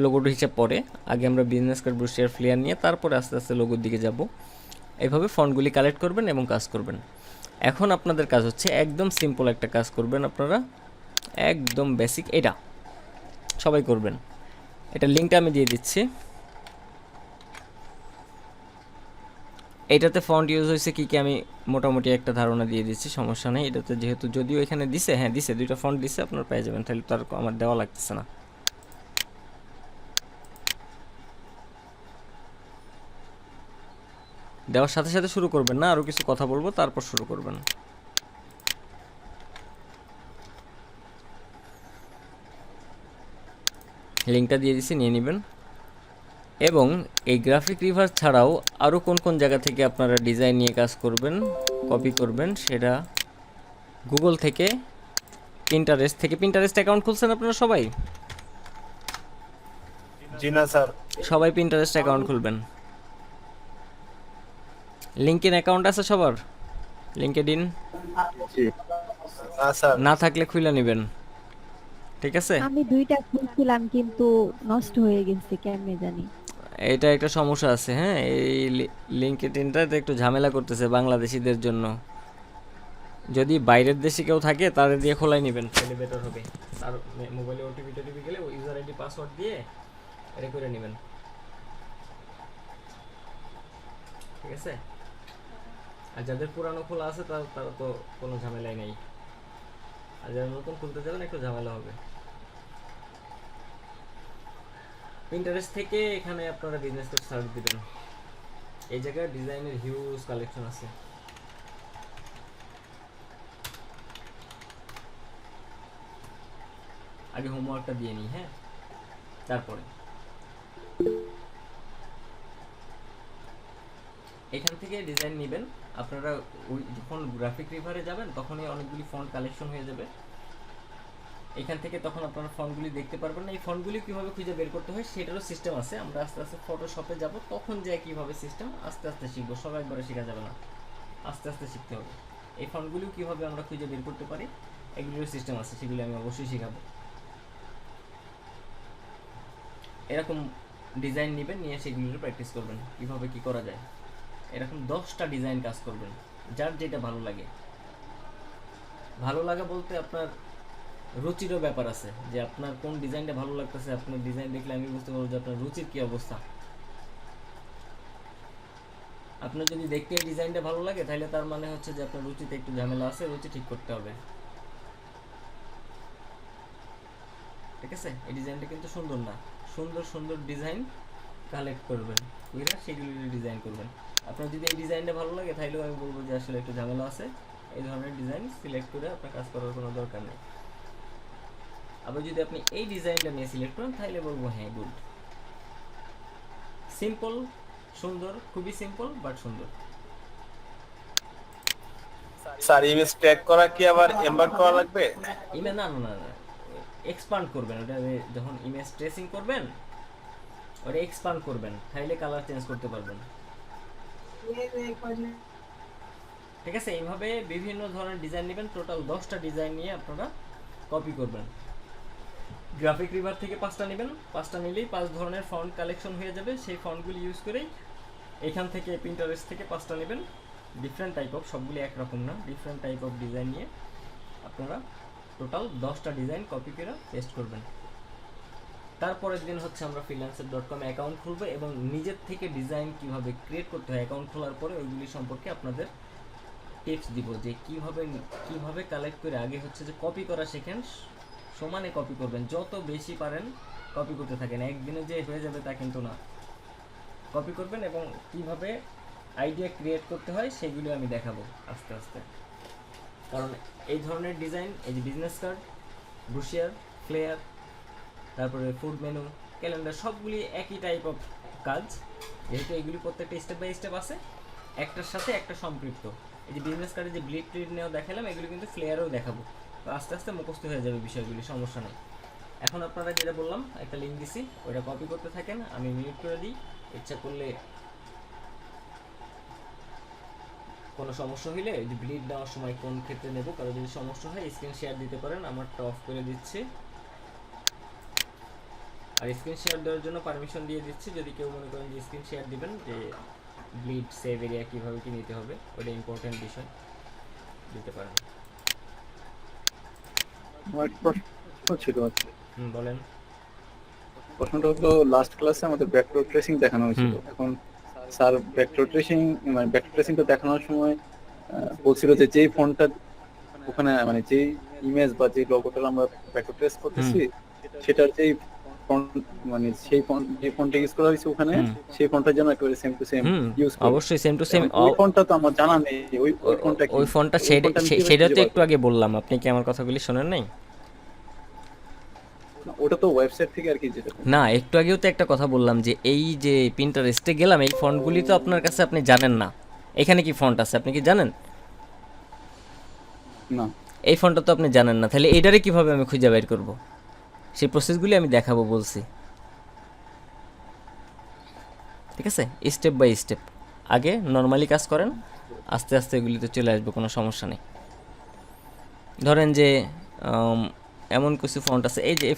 লোগোর হিসাব পরে। আগে আমরা বিজনেস কার্ড, ব্রুশিয়ার ফ্লেয়ার নিয়ে তারপরে আস্তে আস্তে লোগোর দিকে যাব। এইভাবে ফন্টগুলি কালেক্ট করবেন এবং কাজ করবেন। এখন আপনাদের কাজ হচ্ছে একদম সিম্পল একটা কাজ করবেন আপনারা, একদম বেসিক, এটা সবাই করবেন। এটা লিঙ্কটা আমি দিয়ে দিচ্ছি। এটাতে ফন্ট ইউজ হয়েছে কি কি আমি মোটামুটি একটা ধারণা দিয়ে দিচ্ছি, সমস্যা নেই। এটাতে যেহেতু যদিও এখানে দিছে, হ্যাঁ দিছে, দুইটা ফন্ট দিছে, আপনারা পেয়ে যাবেন, তাহলে তো আর আমার দেওয়া লাগতেছে না। দেওয়ার সাথে সাথে শুরু করবেন না, আরও কিছু কথা বলবো তারপর শুরু করবেন। লিঙ্কটা দিয়ে দিচ্ছি, নিয়ে নেবেন। এবং এই গ্রাফিক রিভার ছাড়াও আরও কোন কোন জায়গা থেকে আপনারা ডিজাইন নিয়ে কাজ করবেন, কপি করবেন, সেটা গুগল থেকে, পিন্টারেস্ট থেকে। পিন্টারেস্ট অ্যাকাউন্ট খুলছেন আপনারা সবাই? জি না স্যার। সবাই পিন্টারেস্ট অ্যাকাউন্ট খুলবেন। লিঙ্কডিন অ্যাকাউন্ট আছে সবার? লিঙ্কডিন জি না স্যার। না থাকলে খুলে নেবেন, ঠিক আছে? আমি 2টা খুলছিলাম কিন্তু নষ্ট হয়ে গেছে কেমনে জানি। এটা একটা সমস্যা আছে, হ্যাঁ। এই লিঙ্কডিনটাতে একটু ঝামেলা করতেছে বাংলাদেশিদের জন্য। যদি বাইরের দেশে কেউ থাকে তাদের দিয়ে খোলাই নেবেন, তাহলে বেটার হবে। তার মোবাইলে ওটিপি টোটিপি গেলে ওই ইউজার আইডি পাসওয়ার্ড দিয়ে এটা করে নেবেন, ঠিক আছে? আর যাদের পুরানো খোলা আছে তারা তো কোনো ঝামেলাই নেই, আর যারা নতুন খুলতে যাবেন একটু ঝামেলা হবে। পিন্টারেস্ট থেকে এখানে আপনারা বিজনেস কোড সার্চ দিবেন। এই জায়গায় ডিজাইনের হিউজ কালেকশন আছে। আগে হোমওয়ার্কটা দিয়ে নিই, হ্যাঁ, তারপরে এখান থেকে ডিজাইন নেবেন আপনারা। ওই যখন গ্রাফিক রিভারে যাবেন তখনই অনেকগুলি ফন্ট কালেকশন হয়ে যাবে এখান থেকে, তখন আপনারা ফন্টগুলি দেখতে পারবেন না। এই ফন্টগুলি কীভাবে খুঁজে বের করতে হয় সেটারও সিস্টেম আছে। আমরা আস্তে আস্তে ফটোশপে যাব, তখন যাই কীভাবে সিস্টেম আস্তে আস্তে শিখবো, সব একবারে শেখা যাবে না, আস্তে আস্তে শিখতে হবে। এই ফন্টগুলিও কীভাবে আমরা খুঁজে বের করতে পারি এগুলিরও সিস্টেম আছে, সেগুলি আমি অবশ্যই শেখাবো। এরকম ডিজাইন নেবেন, নিয়ে সেগুলির প্র্যাকটিস করবেন কীভাবে কী করা যায়। এরকম 10টা ডিজাইন কাজ করবেন, যার যেটা ভালো লাগে। ভালো লাগা বলতে আপনার রুচিরও ব্যাপার আছে, যে আপনার কোন ডিজাইনটা ভালো লাগতেছে। আপনার ডিজাইন দেখলে আমি বুঝতে পারবো যে আপনার রুচির কী অবস্থা। আপনার যদি দেখতে এই ডিজাইনটা ভালো লাগে তাহলে তার মানে হচ্ছে যে আপনার রুচিতে একটু ঝামেলা আছে, রুচি ঠিক করতে হবে, ঠিক আছে? এই ডিজাইনটা কিন্তু সুন্দর না, সুন্দর সুন্দর ডিজাইন কালেক্ট করবেন, বুঝলেন? সেগুলি ডিজাইন করবেন। আপনার যদি এই ডিজাইনটা ভালো লাগে তাহলেও আমি বলবো যে আসলে একটু ঝামেলা আছে, এই ধরনের ডিজাইন সিলেক্ট করে আপনার কাজ করার কোনো দরকার নেই। আবার যদি আপনি এই ডিজাইনটা নিয়ে সিলেক্ট করেন তাহলে বলবো হ্যাঁ গুড। সিম্পল, সুন্দর, খুবই সিম্পল বাট সুন্দর। স্যার ইমেজ ট্যাগ করা কি আবার এমবার্ক করা লাগবে? ইমেজ না না না, এক্সপান্ড করবেন ওটা। যখন ইমেজ ট্রেসিং করবেন ওটা এক্সপান্ড করবেন, তাহলে কালার চেঞ্জ করতে পারবেন, ঠিক আছে? এইভাবে বিভিন্ন ধরনের ডিজাইন নেবেন। টোটাল 10টা ডিজাইন নিয়ে আপনারা কপি করবেন। গ্রাফিক রিভার থেকে 5টা নেবেন, 5টা নিলেই 5 ধরনের ফন্ট কালেকশন হয়ে যাবে। সেই ফন্টগুলি ইউজ করেই এখান থেকে পিন্টারেস্ট থেকে 5টা নেবেন, ডিফারেন্ট টাইপ অফ, সবগুলি একরকম না, ডিফারেন্ট টাইপ অফ ডিজাইন নিয়ে আপনারা টোটাল 10টা ডিজাইন কপি করে পেস্ট করবেন। তারপরের দিন হচ্ছে আমরা freelancer.com অ্যাকাউন্ট খুলবো এবং নিজের থেকে ডিজাইন কিভাবে ক্রিয়েট করতে হয় অ্যাকাউন্ট খোলার পরে ওইগুলি সম্পর্কে আপনাদের টিপস দিব, যে কিভাবে কালেক্ট করে। আগে হচ্ছে যে কপি করা শেখেন, সমানে কপি করবেন, যত বেশি পারেন কপি করতে থাকেন। একদিনে যে হয়ে যাবে তা কিন্তু না, কপি করবেন এবং কিভাবে আইডিয়া ক্রিয়েট করতে হয় সেগুলো আমি দেখাবো আস্তে আস্তে। কারণ এই ধরনের ডিজাইন, এই যে বিজনেস কার্ড, ব্রোশিয়ার, ফ্লেয়ার, তারপরে ফুড মেনু, ক্যালেন্ডার, সবগুলি একই টাইপ অফ কাজ। যেহেতু এগুলি প্রত্যেকটা স্টেপ বাই স্টেপ আছে, একটার সাথে একটা সম্পৃক্ত। এই যে বিজনেস কার্ডে যে ব্লিড ট্রিড নেওয়া দেখালাম, এগুলি কিন্তু ফ্লেয়ারও দেখাবো। তো আস্তে আস্তে মুখস্থ হয়ে যাবে বিষয়গুলি, সমস্যা নেই। এখন আপনারা যেটা বললাম, একটা লিঙ্ক দিছি, ওইটা কপি করতে থাকেন, আমি মিউট করে দিই। ইচ্ছা করলে কোনো সমস্যা হইলে যে ব্লিড দেওয়ার সময় কোন ক্ষেত্রে নেব, কারো যদি সমস্যা হয় স্ক্রিন শেয়ার দিতে পারেন, আমারটা অফ করে দিচ্ছি। আর স্ক্রিন শেয়ার দেওয়ার জন্য পারমিশন দিয়ে দিচ্ছি, যদি কেউ মনে করেন যে স্ক্রিন শেয়ার দিবেন, যে ব্লিড সেভ এরিয়া কীভাবে কী নিতে হবে, ওটা ইম্পর্টেন্ট বিষয়। দিতে পারেন। আমার একটা প্রশ্ন ছিল আর কি। বলেন। প্রশ্নটা হলো লাস্ট ক্লাসে আমাদের ভেক্টর ট্রেসিং দেখানো হয়েছিল। এখন স্যার ভেক্টর ট্রেসিং মানে ভেক্টর ট্রেসিংটা দেখানোর সময় বলছিল যে যেই ফন্টটা ওখানে মানে যেই ইমেজ বা যে লোগোটা আমরা ভেক্টর ট্রেস করতেছি সেটার যেই ফন্ট মানে সেই ফন্ট যে ফন্টটা ইউজ করা হয়েছে ওখানে সেই ফন্টটা যেন একেবারে সেম টু সেম ইউজ করি। অবশ্যই সেম টু সেম। ওই ফন্টটা তো আমার জানা নেই, ওই ফন্টটা কি? ওই ফন্টটা সেটা তো একটু আগে বললাম, আপনি কি আমার কথাগুলি শোনেন নাই? ওটা তো ওয়েবসাইট থেকে আর কি যেটা। না, একটু আগেও তো একটা কথা বললাম যে এই যে পিন্টারেস্টে গেলাম, এই ফন্টগুলি তো আপনার কাছে আপনি জানেন না এখানে কি ফন্ট আছে, আপনি কি জানেন? না, এই ফন্টটা তো আপনি জানেন না, তাহলে এইটারে কিভাবে আমি খুঁজে বের করব? সেই প্রসেসগুলি আমি দেখাবো বলছি, ঠিক আছে? Step by step. আগে নর্মালি কাজ করেন, আস্তে আস্তে এগুলিতে চলে আসবে, কোনো সমস্যা নেই। ধরেন যে এমন কিছু ফন্ট আছে, এই যে এই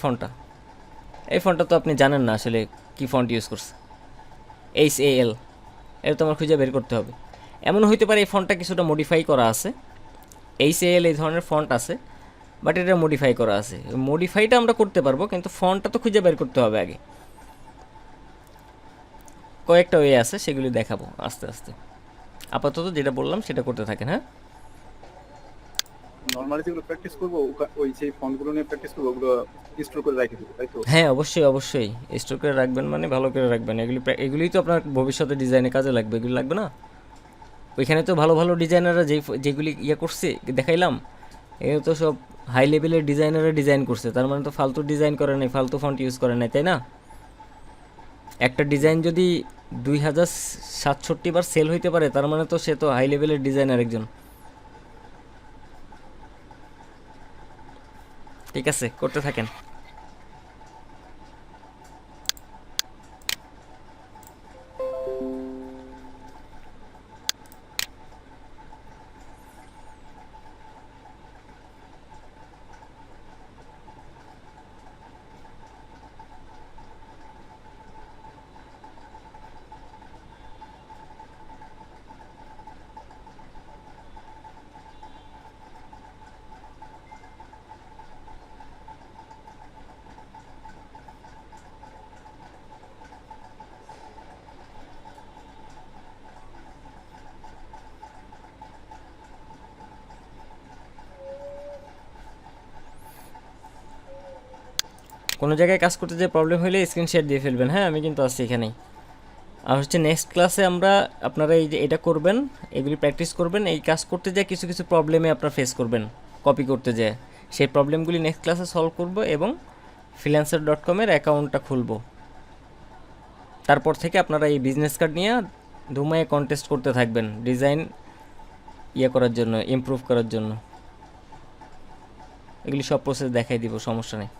ফন্টটা তো আপনি জানেন না আসলে কি ফন্ট ইউজ করছে, HAL, এটা তো আমার খুঁজে বের করতে হবে। এমন হইতে পারে এই ফন্টটা কিছুটা মডিফাই করা আছে, HAL এই ধরনের ফন্ট আছে, বাট এটা মডিফাই করা আছে। মডিফাইটা আমরা করতে পারবো, কিন্তু ফন্টটা তো খুঁজে বের করতে হবে আগে। কয়েকটা ওয়ে আছে, সেগুলি দেখাবো আস্তে আস্তে। আপাতত যেটা বললাম সেটা করতে থাকেন। হ্যাঁ, নরমালি যেগুলো প্র্যাকটিস করব ওই যে ফন্টগুলো নিয়ে প্র্যাকটিস করব ওগুলো স্টোর করে রাখি দেব, তাই তো? হ্যাঁ, অবশ্যই অবশ্যই স্টোর করে রাখবেন, মানে ভালো করে রাখবেন। এগুলিই তো আপনার ভবিষ্যতে ডিজাইনে কাজে লাগবে, এগুলি লাগবে না? ওইখানে তো ভালো ভালো ডিজাইনাররা যেগুলি করছে দেখাইলাম, এগুলো তো সব হাই লেভেলের ডিজাইনাররা ডিজাইন করছে, তার মানে তো ফালতু ডিজাইন করে নাই, ফালতু ফন্ট ইউজ করে নাই, তাই না? একটা ডিজাইন যদি 2067 বার সেল হইতে পারে, তার মানে তো সে তো হাই লেভেলের ডিজাইনার একজন। ঠিক আছে, করতে থাকেন। কোনো জায়গায় কাজ করতে যে প্রবলেম হলে স্ক্রিন শেয়ার দিয়ে ফেলবেন। হ্যাঁ, আমি কিন্তু আছি এখানেই। আর হচ্ছে নেক্সট ক্লাসে আমরা আপনারা এই যে এটা করবেন, এগুলি প্র্যাকটিস করবেন। এই কাজ করতে যেয়ে কিছু কিছু প্রবলেমে আপনারা ফেস করবেন কপি করতে যেয়ে, সেই প্রবলেমগুলি নেক্সট ক্লাসে সলভ করব এবং freelancer.com-এর অ্যাকাউন্টটা খুলব। তারপর থেকে আপনারা এই বিজনেস কার্ড নিয়ে ধুমায় কন্টেস্ট করতে থাকবেন ডিজাইন করার জন্য, ইমপ্রুভ করার জন্য। এগুলি সব প্রসেস দেখাই দিব, সমস্যা নেই।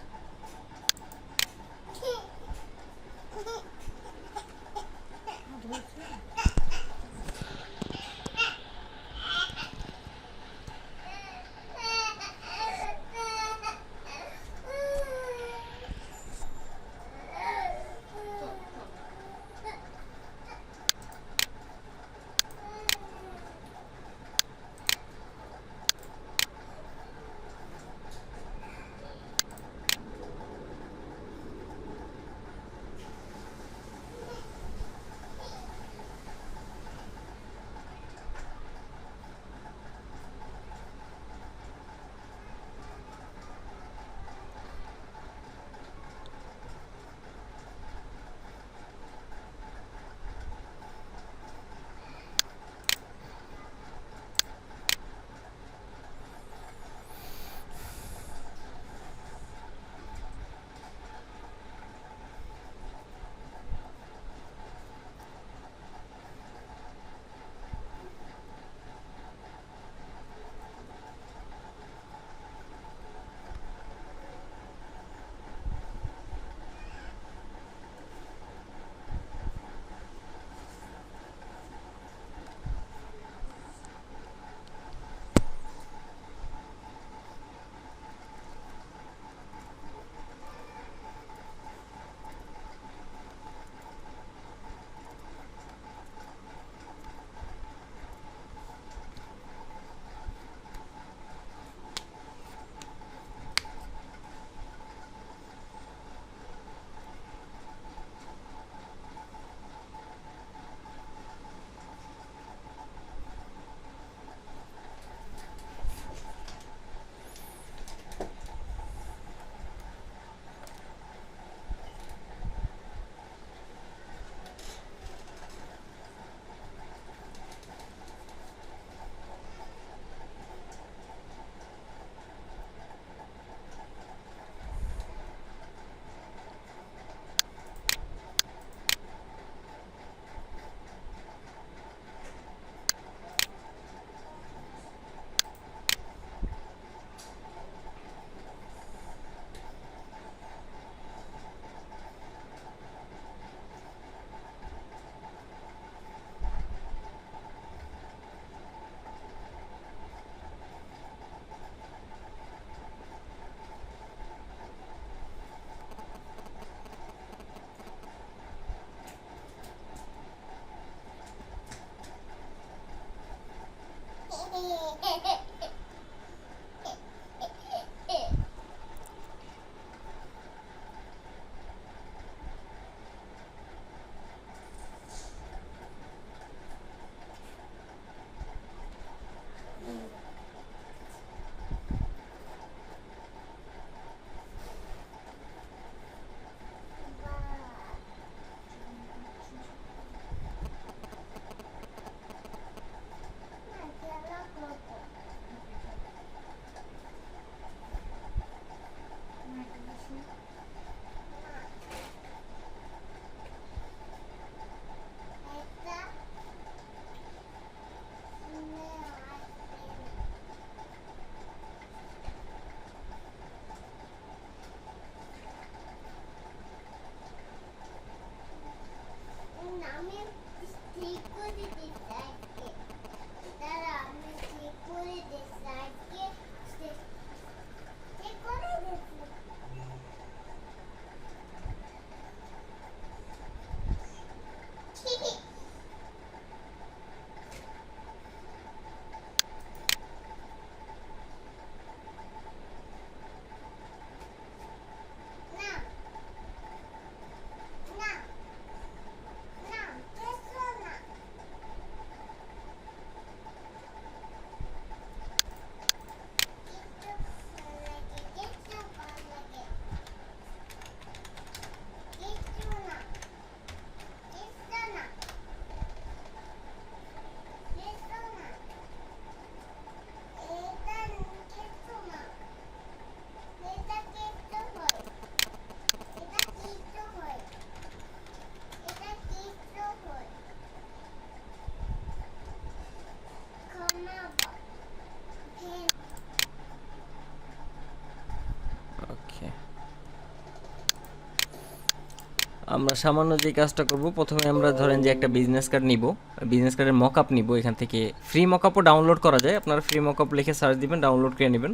আমরা সামান্য যে কাজটা করব, প্রথমে আমরা ধরেন যে একটা বিজনেস কার্ড নিব, বিজনেস কার্ডের মকআপ নিব। এখান থেকে ফ্রি মকআপও ডাউনলোড করা যায়, আপনারা ফ্রি মকআপ লিখে সার্চ দিবেন, ডাউনলোড করে নেবেন।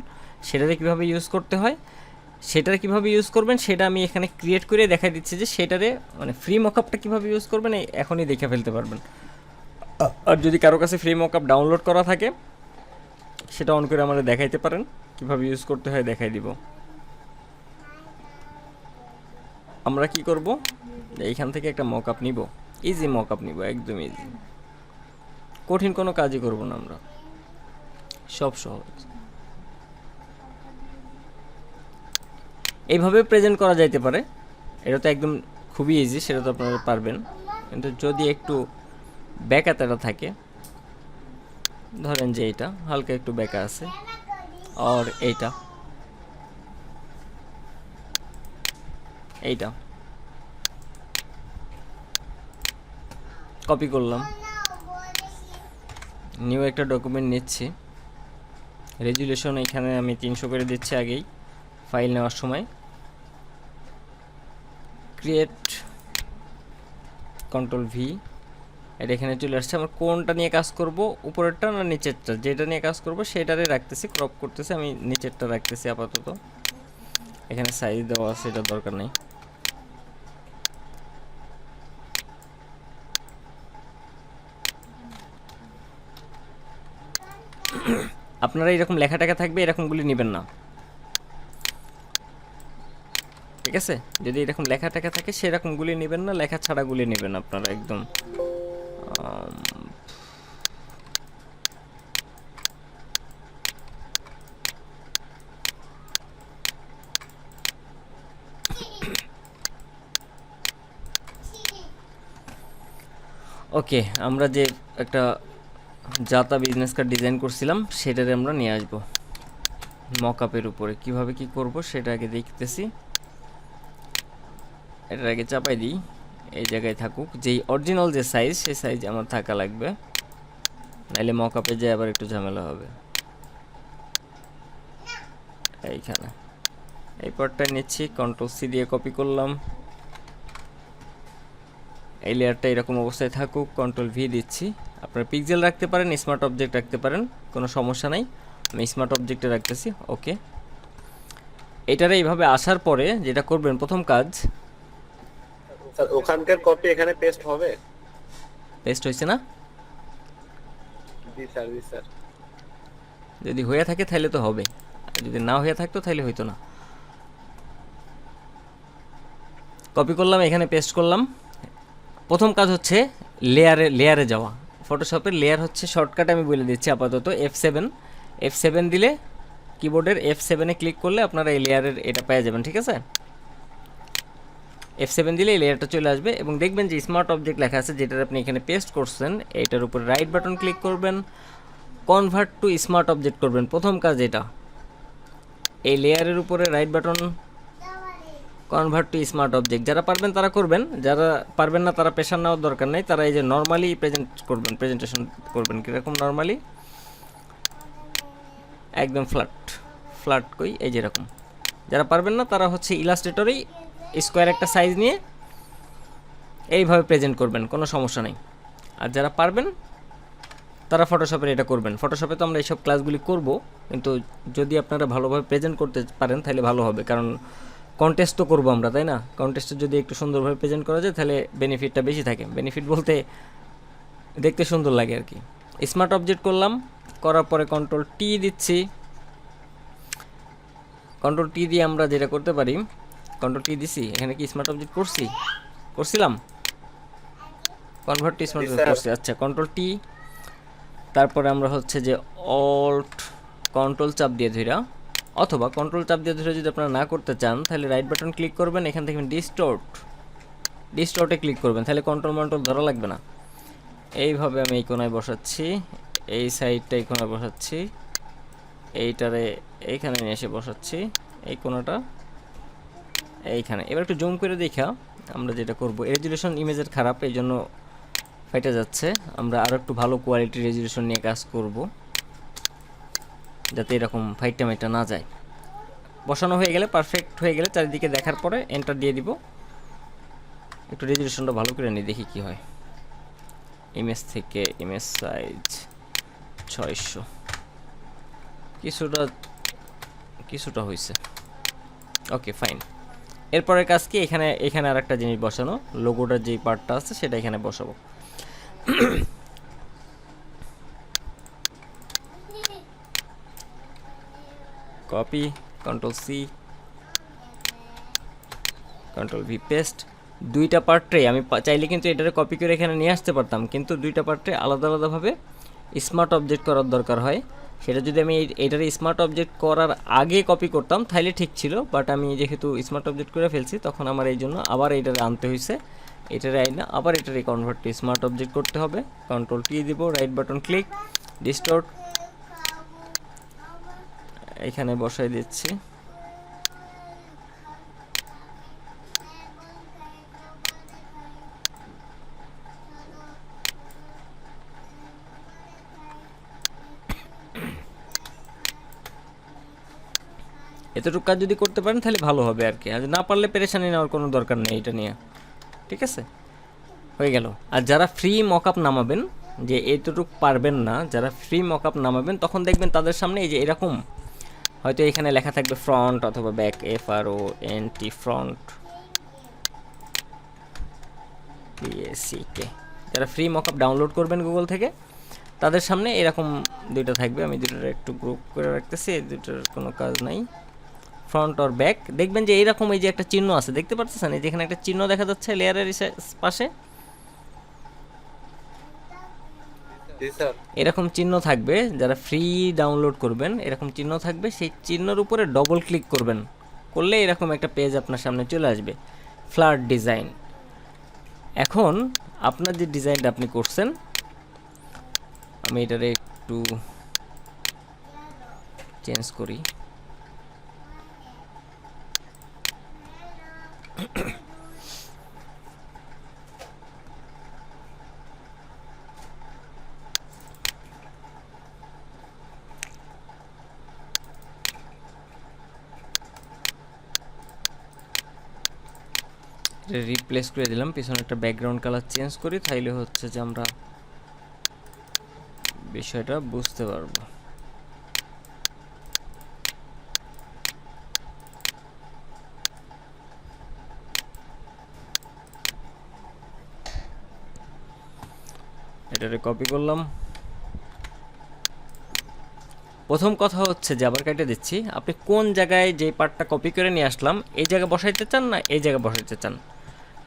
সেটারে কীভাবে ইউজ করতে হয়, সেটার কীভাবে ইউজ করবেন সেটা আমি এখানে ক্রিয়েট করে দেখাই দিচ্ছি, যে সেটারে মানে ফ্রি মকআপটা কীভাবে ইউজ করবেন এখনই দেখে ফেলতে পারবেন। আর যদি কারো কাছে ফ্রি মকআপ ডাউনলোড করা থাকে সেটা অন করে আমাদের দেখাইতে পারেন, কীভাবে ইউজ করতে হয় দেখাই দিব। আমরা কি করব, এইখান থেকে একটা মকআপ নিব, ইজি মকআপ নিব, একদম ইজি, কঠিন কোনো কাজই করব না আমরা, সব সহজ। এইভাবে প্রেজেন্ট করা যাইতে পারে, এটা তো একদম খুবই ইজি, সেটা তো আপনারা পারবেন। কিন্তু যদি একটু ব্যাকাতেরা থাকে, ধরেন যে এইটা হালকা একটু ব্যাকা আছে, আর এইটা কপি করলাম, নিউ একটা ডকুমেন্ট নিচ্ছি, রেজুলেশন এখানে আমি 300 করে দিচ্ছি আগেই ফাইল নেওয়ার সময়। ক্রিয়েট, কন্ট্রোল ভি, এটা এখানে চলে আসছে। আমার কোনটা নিয়ে কাজ করব, উপরেরটা না নিচেরটা, যেটা নিয়ে কাজ করব সেটারে রাখতেছি, ক্রপ করতেছি, আমি নিচেরটা রাখতেছি আপাতত। এখানে সাইজ দেওয়া আছে, এটা দরকার নেই। আপনারা এরকম লেখা টাকা থাকবে এরকমগুলি নেবেন না, ঠিক আছে? যদি এরকম লেখা টাকা থাকে সেরকমগুলি নেবেন না, লেখা ছাড়াগুলি নেবেন আপনারা একদম। ওকে, আমরা যে একটা জাতা বিজনেস কার্ড ডিজাইন করছিলাম সেটারে আমরা নিয়ে আসবো মকআপের উপরে। কিভাবে কি করব সেটা আগে দেখতেছি। এটার আগে চাপাই দিই, এই জায়গায় থাকুক, যেই অরিজিনাল যে সাইজ সেই সাইজ আমার থাকা লাগবে, নাইলে মকআপে যায় আবার একটু ঝামেলা হবে। এইখানে এই পার্টটা নিচ্ছি, কন্ট্রোল সি দিয়ে কপি করলাম, এই লেয়ারটা এরকম অবস্থায় থাকুক, কন্ট্রোল ভি দিচ্ছি। আপনারা পিক্সেল রাখতে পারেন, স্মার্ট অবজেক্ট রাখতে পারেন, কোনো সমস্যা নাই। আমি স্মার্ট অবজেক্টে রাখতেছি। ওকে, এটারে এইভাবে আসার পরে যেটা করবেন প্রথম কাজ, স্যার ওখানকার কপি এখানে পেস্ট হবে? পেস্ট হয়েছে না? জি স্যার। যদি হয়ে থাকে তাহলে তো হবে, যদি না হয়ে থাকতো তাহলে হইতো না। কপি করলাম, এখানে পেস্ট করলাম। প্রথম কাজ হচ্ছে লেয়ারে যাওয়া। ফটোশপের লেয়ার হচ্ছে শর্টকাট, আমি বলে দিচ্ছি আপাতত F7 দিলে, কিবোর্ডের F7-এ ক্লিক করলে আপনারা এই লেয়ারের এটা পেয়ে যাবেন, ঠিক আছে? F7 দিলে এই লেয়ারটা চলে আসবে এবং দেখবেন যে স্মার্ট অবজেক্ট লেখা আছে, যেটা আপনি এখানে পেস্ট করছেন, এইটার উপরে রাইট বাটন ক্লিক করবেন, কনভার্ট টু স্মার্ট অবজেক্ট করবেন। প্রথম কাজ এটা, এই লেয়ারের উপরে right button, convert to smart object. যারা পারবেন তারা করবেন, যারা পারবেন না তারা প্রেশার নেওয়ার দরকার নেই, তারা এই যে নর্মালি প্রেজেন্টেশন করবেন। কীরকম নর্মালি? একদম ফ্ল্যাট কই, এই যে এরকম। যারা পারবেন না তারা হচ্ছে ইলাস্ট্রেটরেই স্কোয়ার একটা সাইজ নিয়ে এইভাবে প্রেজেন্ট করবেন, কোনো সমস্যা নেই। আর যারা পারবেন তারা ফটোশপের এটা করবেন। ফটোশপে তো আমরা এইসব ক্লাসগুলি করব, কিন্তু যদি আপনারা ভালোভাবে প্রেজেন্ট করতে পারেন তাহলে ভালো হবে, কারণ কন্টেস্ট তো করবো আমরা, তাই না? কন্টেস্টে যদি একটু সুন্দরভাবে প্রেজেন্ট করা যায় তাহলে বেনিফিটটা বেশি থাকে। বেনিফিট বলতে দেখতে সুন্দর লাগে আর কি। স্মার্ট অবজেক্ট করলাম, করার পরে কন্ট্রোল টি দিচ্ছি। কন্ট্রোল টি দিয়ে আমরা যেটা করতে পারি, কন্ট্রোল টি দিছি, এখানে কি স্মার্ট অবজেক্ট করছিলাম, কনভার্ট টু স্মার্ট অবজেক্ট করছি। আচ্ছা, কন্ট্রোল টি, তারপরে আমরা হচ্ছে যে অল্ট কন্ট্রোল চাপ দিয়ে ধরা, অথবা কন্ট্রোল চাপ দিয়ে ধরে যদি আপনারা না করতে চান তাহলে রাইট বাটন ক্লিক করবেন, এখান থেকে ডিস্টোর্টে ক্লিক করবেন, তাহলে কন্ট্রোল ধরা লাগবে না। এইভাবে আমি এই কোনায় বসাচ্ছি, এই সাইডটা এই কোনায় বসাচ্ছি, এইটারে এইখানে নিয়ে এসে বসাচ্ছি, এই কোনাটা এইখানে। এবার একটু জুম করে দেখা আমরা যেটা করব, রেজুলেশন ইমেজের খারাপ, এই জন্য ফাইটা যাচ্ছে। আমরা আরও একটু ভালো কোয়ালিটির রেজুলেশন নিয়ে কাজ করব, যাতে এরকম ফাইটা না যায়। বসানো হয়ে গেলে, পারফেক্ট হয়ে গেলে, চারিদিকে দেখার পরে এন্টার দিয়ে দিব। একটু রেজুলেশনটা ভালো করে নিই, দেখি কি হয়। ইমেজ থেকে ইমেজ সাইজ 600, কিছুটা হয়েছে। Okay fine. এরপরের কাজ কি, এখানে আর একটা জিনিস বসানো, লোগোটার যেই পার্টটা আছে সেটা এখানে বসাবো। Copy, control C, control V, paste. দুইটা পার্টে আমি চাইলে কিন্তু এটারে কপি করে এখানে নিয়ে আসতে পারতাম, কিন্তু দুইটা পার্টে আলাদা আলাদাভাবে স্মার্ট অবজেক্ট করার দরকার হয়। সেটা যদি আমি এটারে স্মার্ট অবজেক্ট করার আগে কপি করতাম তাহলে ঠিক ছিল, বাট আমি যেহেতু স্মার্ট অবজেক্ট করে ফেলছি তখন আমার এই জন্য আবার এটারে আনতে হয়েছে। এটারে আইনা আবার এটারে কনভার্ট টু স্মার্ট অবজেক্ট করতে হবে। কন্ট্রোল টি দিব, রাইট বাটন ক্লিক, ডিস্টর্ট এখানে বসাই দিচ্ছি। এতটুকু কাজ যদি করতে পারেন তাহলে ভালো হবে আর কি, আর না পারলে পেরেশানি নেওয়ার কোনো দরকার নেই এটা নিয়ে। ঠিক আছে, হয়ে গেল। আর যারা ফ্রি মকআপ নামাবেন, যে এতটুকু পারবেন না, যারা ফ্রি মকআপ নামাবেন তখন দেখবেন তাদের সামনে এই যে এরকম হয়তো এখানে লেখা থাকবে ফ্রন্ট অথবা ব্যাক, FRONT ফ্রন্ট BACK। যারা ফ্রি মকআপ ডাউনলোড করবেন গুগল থেকে তাদের সামনে এরকম দুইটা থাকবে। আমি দুটোর একটু গ্রুপ করে রাখতেছি, এই দুটোর কোনো কাজ নাই। ফ্রন্ট আর ব্যাক দেখবেন যে এইরকম এই যে একটা চিহ্ন আছে, দেখতে পাচ্ছেন এই যেখানে একটা চিহ্ন দেখা যাচ্ছে লেয়ারের পাশে, এরকম চিহ্ন থাকবে। যারা ফ্রি ডাউনলোড করবেন এরকম চিহ্ন থাকবে, সেই চিহ্নের উপরে ডবল ক্লিক করবেন, করলে এরকম একটা পেজ আপনার সামনে চলে আসবে, ফ্ল্যাট ডিজাইন। এখন আপনার যে ডিজাইনটা আপনি করছেন, আমি এটারে একটু চেঞ্জ করি। রিপ্লেস করে দিলাম, পিছনে একটা ব্যাকগ্রাউন্ড কালার চেঞ্জ করি, তাইলে হচ্ছে যে আমরা বিষয়টা বুঝতে পারবো। এটারে কপি করলাম। প্রথম কথা হচ্ছে যে আবার কেটে দিচ্ছি, আপনি কোন জায়গায় যে পার্টটা কপি করে নিয়ে আসলাম এই জায়গায় বসাইতে চান না এই জায়গায় বসাইতে চান,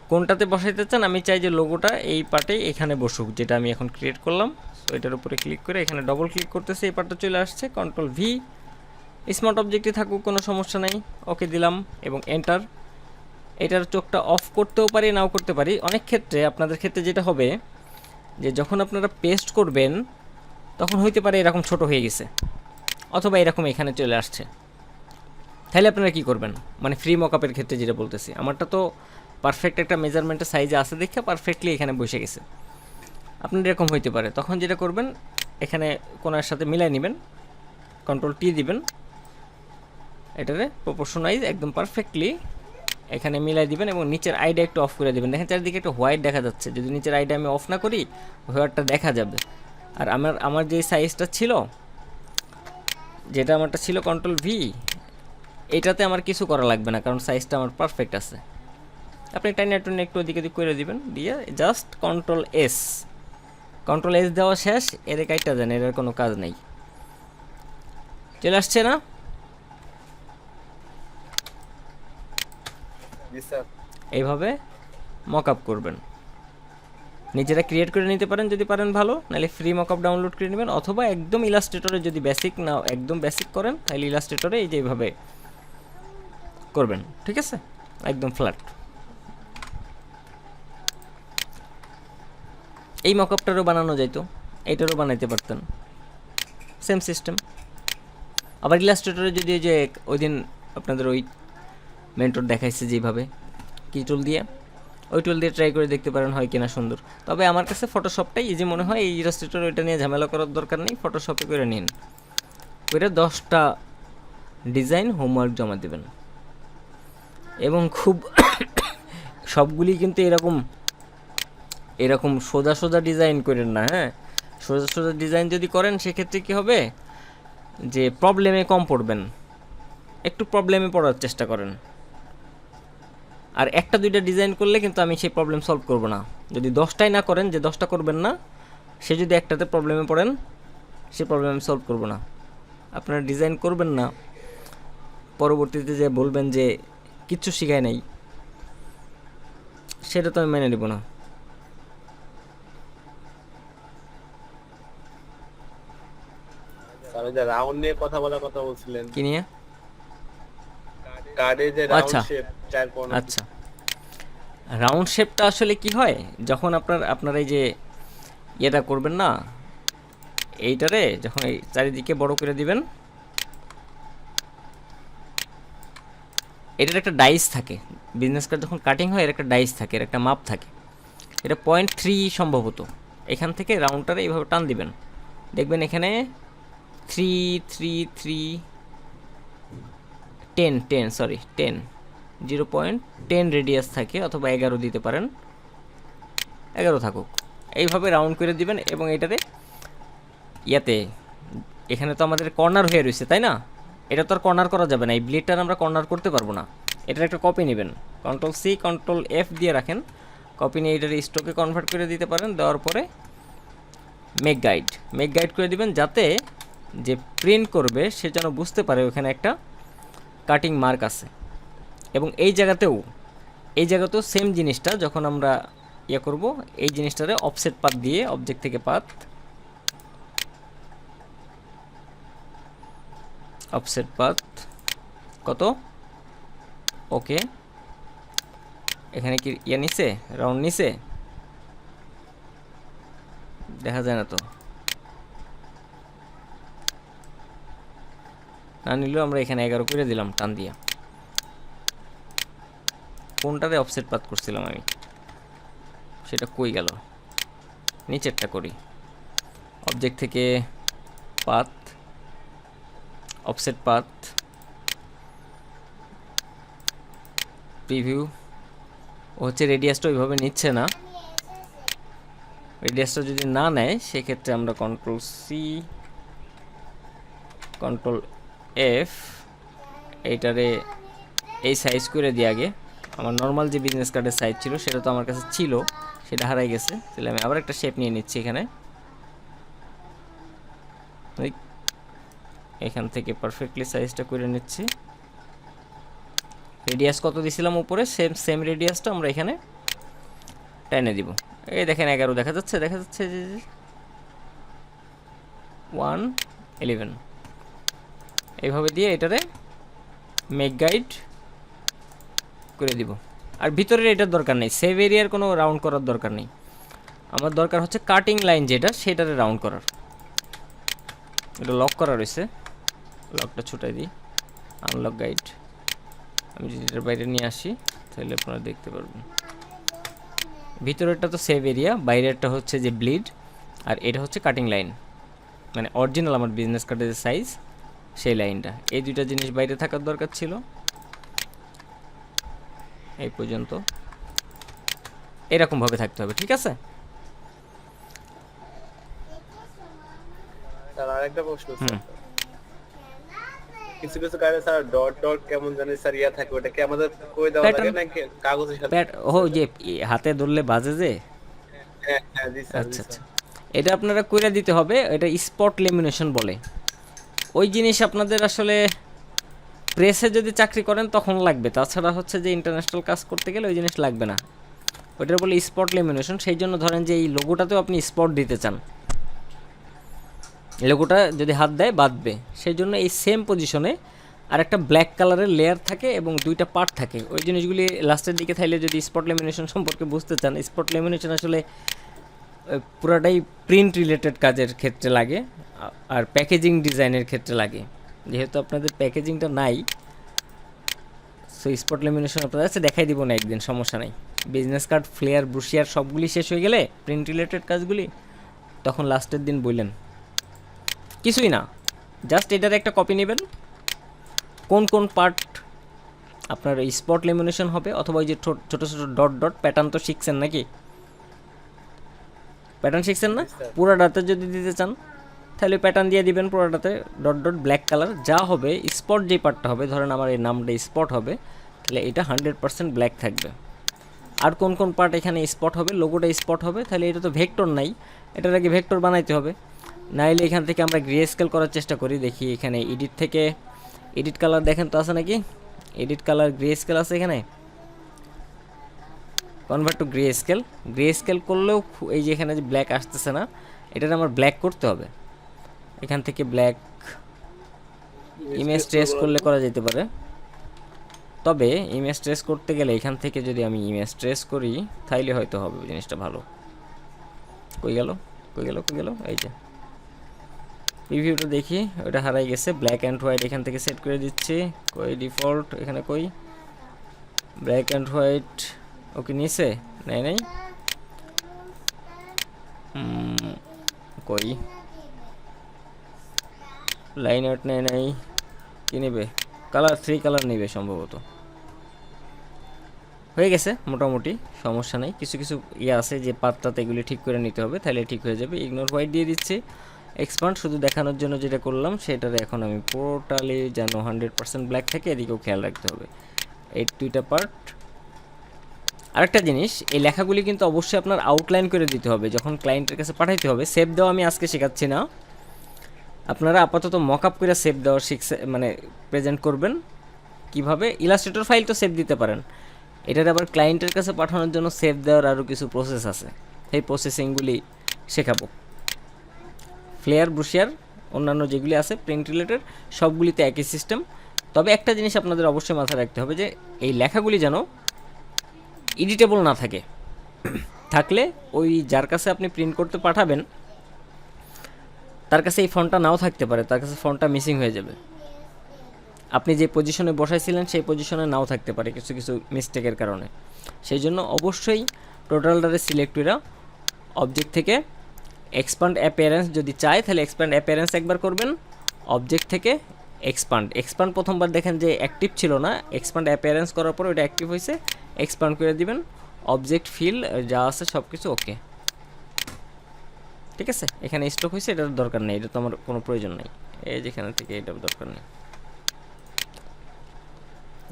কোনটাতে বসাইতে চান? আমি চাই যে লোগোটা এই পার্টে এখানে বসুক, যেটা আমি এখন ক্রিয়েট করলাম। সো এটার উপরে ক্লিক করে এখানে ডবল ক্লিক করতেছি, এই পার্টটা চলে আসছে। কন্ট্রোল ভি, স্মার্ট অবজেক্টে থাকুক কোনো সমস্যা নেই, ওকে দিলাম এবং এন্টার। এটার চোখটা অফ করতেও পারি নাও করতে পারি। অনেক ক্ষেত্রে আপনাদের ক্ষেত্রে যেটা হবে যে যখন আপনারা পেস্ট করবেন তখন হইতে পারে এরকম ছোট হয়ে গেছে অথবা এরকম এখানে চলে আসছে, তাহলে আপনারা কি করবেন? মানে ফ্রি মকআপের ক্ষেত্রে যেটা বলতেছি, আমারটা তো পারফেক্ট একটা মেজারমেন্টের সাইজে আছে দেখে পারফেক্টলি এখানে বসে গেছে, আপনার এরকম হইতে পারে। তখন যেটা করবেন এখানে কোনার সাথে মিলাই নেবেন, কন্ট্রোল টি দিবেন, এটারে প্রপোর্শনাইজ একদম পারফেক্টলি এখানে মিলাই দিবেন এবং নিচের আইডা একটু অফ করে দেবেন। দেখেন চারিদিকে একটু হোয়াইট দেখা যাচ্ছে, যদি নিচের আইডা আমি অফ না করি হোয়াইটটা দেখা যাবে। আর আমার যে সাইজটা ছিল, যেটা আমারটা ছিল কন্ট্রোল ভি, এটাতে আমার কিছু করা লাগবে না কারণ সাইজটা আমার পারফেক্ট আছে। আপনি টাইনে একটু ওদিকে দিক করে দিবেন, দিয়ে জাস্ট কন্ট্রোল এস দেওয়া শেষ। এর কাজটা দেন, এর কোনো কাজ নেই। চলে আসছে না? এইভাবে মকআপ করবেন, নিজেরা ক্রিয়েট করে নিতে পারেন যদি পারেন ভালো, নাহলে ফ্রি মকআপ ডাউনলোড করে নেবেন, অথবা একদম ইলাস্ট্রেটরে যদি বেসিক না একদম বেসিক করেন তাহলে ইলাস্ট্রেটরে এই যে এইভাবে করবেন। ঠিক আছে, একদম ফ্ল্যাট। এই মকআপটারও বানানো যাইতো, এইটারও বানাইতে পারতেন, সেম সিস্টেম। আবার ইলাস্ট্রেটরে যদি যে ওই দিন আপনাদের ওই মেন্টর দেখাইছে যেভাবে কি টুল দিয়ে, ওই টুল দিয়ে ট্রাই করে দেখতে পারেন হয় কিনা সুন্দর। তবে আমার কাছে ফটোশপটাই ইজি মনে হয়, এই ইলাস্ট্রেটর ওইটা নিয়ে ঝামেলা করার দরকার নেই, ফটোশপে করে নিন, করে 10টা ডিজাইন হোমওয়ার্ক জমা দেবেন এবং খুব সবগুলি কিন্তু এরকম এরকম সোজা সোজা ডিজাইন করেন না, হ্যাঁ। সোজা সোজা ডিজাইন যদি করেন সেক্ষেত্রে কি হবে যে প্রবলেমে কম পড়বেন, একটু প্রবলেমে পড়ার চেষ্টা করেন। আর একটা দুইটা ডিজাইন করলে কিন্তু আমি সেই প্রবলেম সলভ করব না। যদি 10টাই না করেন, যে 10টা করবেন না, সে যদি একটাতে প্রবলেমে পড়েন, সে প্রবলেম আমি সলভ করব না। আপনারা ডিজাইন করবেন না, পরবর্তীতে যে বলবেন যে কিচ্ছু শিখায় নাই, সেটা তো আমি মেনে নেব না। স্যার ওই যে রাউন্ড নিয়ে কথা বলছিলেন, কি নিয়ে? কার্ডে যে রাউন্ড আচ্ছা। শেপ 4 কোণ। আচ্ছা, রাউন্ড শেপটা আসলে কি হয়, যখন আপনারা এই যে ইয়েটা করবেন না, এইটারে যখন এই চারিদিকে বড় করে দিবেন, এটার একটা ডাইস থাকে। বিজনেস কার্ড যখন কাটিং হয় এর একটা ডাইস থাকে, এর একটা মাপ থাকে। এটা 0.3 সম্ভবত। এখান থেকে রাউন্ডটারে এইভাবে টান দিবেন, দেখবেন এখানে 0.10 রেডিয়াস থাকে, অথবা 11 দিতে পারেন, 11 থাকুক। এইভাবে রাউন্ড করে দিবেন এবং এটাতে এখানে তো আমাদের কর্নার হয়ে রয়েছে, তাই না? এটা তো আর কর্নার করা যাবে না, এই ব্লেডটার আমরা কর্নার করতে পারবো না। এটার একটা কপি নেবেন, Ctrl+C Ctrl+F দিয়ে রাখেন, কপি নিয়ে এটার স্টকে কনভার্ট করে দিতে পারেন। দেওয়ার পরে মেক গাইড করে দিবেন, যাতে যে প্রিন্ট করবে সে যেন বুঝতে পারে ওখানে একটা কাটিং মার্ক আছে। এবং এই জায়গাতেও সেম জিনিসটা যখন আমরা করব, এই জিনিসটারে অফসেট পাথ দিয়ে, অবজেক্ট থেকে পাথ, অফসেট পাথ কত, ওকে। এখানে কি নিচে রাউন্ড নিচে দেখা যায় না তো, না নিলেও আমরা এখানে 11 করে দিলাম টান দিয়া। কোনটারে অফসেট পাথ করছিলাম আমি, সেটা কই গেল? নিচেরটা করি, অবজেক্ট থেকে পাথ, অফসেট পাথ, প্রিভিউ। হচ্ছে রেডিয়াসটা ওইভাবে নিচ্ছে না, রেডিয়াসটা যদি না নেয় সেক্ষেত্রে আমরা Ctrl+C Ctrl+F এইটারে এই সাইজ করে দিই। আগে আমার নর্মাল যে বিজনেস কার্ডের সাইজ ছিল সেটা তো আমার কাছে ছিল, সেটা হারাই গেছে। তাহলে আমি আবার একটা শেপ নিয়ে নিচ্ছি এখানে, এখান থেকে পারফেক্টলি সাইজটা করে নিচ্ছি। রেডিয়াস কত দিছিলাম উপরে, সেম রেডিয়াসটা আমরা এখানে টেনে দিব। এই দেখেন 11 দেখা যাচ্ছে যে 111 এইভাবে দিয়ে এটারে মেক গাইড করে দিব। আর ভিতরের এটার দরকার নেই, সেভ এরিয়ার কোনো রাউন্ড করার দরকার নেই। আমার দরকার হচ্ছে কাটিং লাইন যেটা, সেটারে রাউন্ড করার। এটা লক করা রয়েছে, লকটা ছুটাই দিই, আনলক গাইড। আমি যদি এটার বাইরে নিয়ে আসি তাহলে আপনারা দেখতে পারবেন। ভিতরেরটা তো সেভ এরিয়া, বাইরেরটা হচ্ছে যে ব্লিড, আর এটা হচ্ছে কাটিং লাইন, মানে অরিজিনাল আমার বিজনেস কার্ডের যে সাইজ সেই লাইনটা। এই দুইটা জিনিস বাইরে থাকার দরকার ছিল। এই পর্যন্ত এরকমভাবে থাকতে হবে, ঠিক আছে? স্যার আরেকটা প্রশ্ন, কিছু কার্ডে স্যার ডট কেমন জানি স্যার থাকে, ওটা কি আমাদের কই দেওয়া লাগে নাকি কাগজের সাথে? যে হাতে ধরলে বাজে যে, হ্যাঁ জি স্যার। আচ্ছা, এটা আপনারা কইরা দিতে হবে। এটা স্পট লেমিনেশন বলে। ওই জিনিস আপনাদের আসলে প্রেসে যদি চাকরি করেন তখন লাগবে, তাছাড়া হচ্ছে যে ইন্টারন্যাশনাল কাজ করতে গেলে ওই জিনিস লাগবে না। ওইটার বলে স্পট লেমিনেশন। সেই জন্য ধরেন যে এই লোগোটাতেও আপনি স্পট দিতে চান, লোগোটা যদি হাত দেয় বাঁধবে, সেই জন্য এই সেম পজিশনে আর একটা ব্ল্যাক কালারের লেয়ার থাকে এবং দুইটা পার্ট থাকে। ওই জিনিসগুলি লাস্টের দিকে থাকলে যদি স্পট লেমিনেশন সম্পর্কে বুঝতে চান, স্পট লেমিনেশন আসলে পুরাটাই প্রিন্ট রিলেটেড কাজের ক্ষেত্রে লাগে আর প্যাকেজিং ডিজাইনের ক্ষেত্রে লাগে। যেহেতু আপনাদের প্যাকেজিংটা নাই, সো স্পট লেমিনেশন আপনাদের কাছে দেখাই দিব না একদিন, সমস্যা নাই। বিজনেস কার্ড, ফ্লেয়ার, ব্রুশিয়ার সবগুলি শেষ হয়ে গেলে প্রিন্ট রিলেটেড কাজগুলি, তখন লাস্টের দিন বললেন কিছুই না, জাস্ট এটার একটা কপি নেবেন, কোন পার্ট আপনার স্পট লেমিনেশন হবে, অথবা ওই যে ছোটো ছোটো ডট ডট প্যাটার্ন তো শিখছেন নাকি, প্যাটার্ন শিখছেন না, পুরাটাতে যদি দিতে চান তাহলে প্যাটার্ন দিয়ে দিবেন পুরাটাতে ডট ডট ব্ল্যাক কালার। যা হবে স্পট যে পার্টটা হবে, ধরেন আমার এই নামটা স্পট হবে, তাহলে এটা 100% ব্ল্যাক থাকবে। আর কোন কোন পার্ট এখানে স্পট হবে, লোগোটা স্পট হবে, তাহলে এটা তো ভেক্টর নাই, এটার আগে ভেক্টর বানাইতে হবে। নাইলে এখান থেকে আমরা গ্রে স্কেল করার চেষ্টা করি, দেখি এখানে এডিট থেকে এডিট কালার দেখেন তো আছে নাকি, এডিট কালার গ্রে স্কেল আছে এখানে, convert to grey scale. Grey scale করলেও এই যে এখানে যে ব্ল্যাক আসতেছে না, এটা আমার ব্ল্যাক করতে হবে। এখান থেকে ব্ল্যাক ইমেজ ট্রেস করলে করা যেতে পারে, তবে ইমেজ ট্রেস করতে গেলে এখান থেকে যদি আমি ইমেজ ট্রেস করি তাইলে হয়তো হবে জিনিসটা ভালো। কই গেল কই গেল কই গেল, এই যে প্রিভিউটা দেখি, ওটা হারাই গেছে। ব্ল্যাক অ্যান্ড হোয়াইট এখান থেকে সেট করে দিচ্ছি, কই ডিফল্ট এখানে কই ব্ল্যাক অ্যান্ড হোয়াইট, ওকে নিচে নাই নাই কই লাইন আউট নেই নাই, কি নেবে কালার 3 কালার নেবে সম্ভবত। হয়ে গেছে মোটামুটি, সমস্যা নেই। কিছু কিছু ইয়ে আছে যে পাতটাতে এগুলি ঠিক করে নিতে হবে, তাহলে ঠিক হয়ে যাবে। ইগনোর হোয়াইট দিয়ে দিচ্ছি, এক্সপান্ড শুধু দেখানোর জন্য যেটা করলাম সেটার এখন আমি টোটালি যেন 100% ব্ল্যাক থাকে এদিকেও খেয়াল রাখতে হবে, এই দুইটা পার্ট। আরেকটা জিনিস, এই লেখাগুলি কিন্তু অবশ্যই আপনার আউটলাইন করে দিতে হবে যখন ক্লায়েন্টের কাছে পাঠাইতে হবে। সেভ দেওয়া আমি আজকে শেখাচ্ছি না, আপনারা আপাতত মকআপ করে সেভ দেওয়ার শিখছে মানে প্রেজেন্ট করবেন কিভাবে। ইলাস্ট্রেটর ফাইল তো সেভ দিতে পারেন, এটার আবার ক্লায়েন্টের কাছে পাঠানোর জন্য সেভ দেওয়ার আরও কিছু প্রসেস আছে, সেই প্রসেসিংগুলি শেখাবো। ফ্লেয়ার ব্রুশিয়ার অন্যান্য যেগুলি আছে প্রিন্ট রিলেটেড সবগুলিতে একই সিস্টেম। তবে একটা জিনিস আপনাদের অবশ্যই মাথায় রাখতে হবে যে এই লেখাগুলি যেন এডিটেবল না থাকে, থাকলে ওই যার কাছে আপনি প্রিন্ট করতে পাঠাবেন তার কাছে এই ফন্টটা নাও থাকতে পারে, তার কাছে ফন্টটা মিসিং হয়ে যাবে। আপনি যে পজিশনে বসাইছিলেন সেই পজিশনে নাও থাকতে পারে কিছু কিছু মিস্টেকের কারণে। সেই জন্য অবশ্যই টোটালটারে সিলেক্ট করে অবজেক্ট থেকে এক্সপান্ড অ্যাপিয়ারেন্স যদি চায় তাহলে এক্সপান্ড অ্যাপিয়ারেন্স একবার করবেন, অবজেক্ট থেকে এক্সপান্ড প্রথমবার দেখেন যে অ্যাক্টিভ ছিল না, এক্সপান্ড অ্যাপিয়ারেন্স করার পর ওটা অ্যাক্টিভ হয়েছে, এক্সপান্ড করে দিবেন। অবজেক্ট ফিল যা আছে সব কিছু ওকে, ঠিক আছে। এখানে স্টক হয়েছে, এটার দরকার নেই, এটা তো আমার কোনো প্রয়োজন নেই। এই যেখানে থেকে এটার দরকার নেই,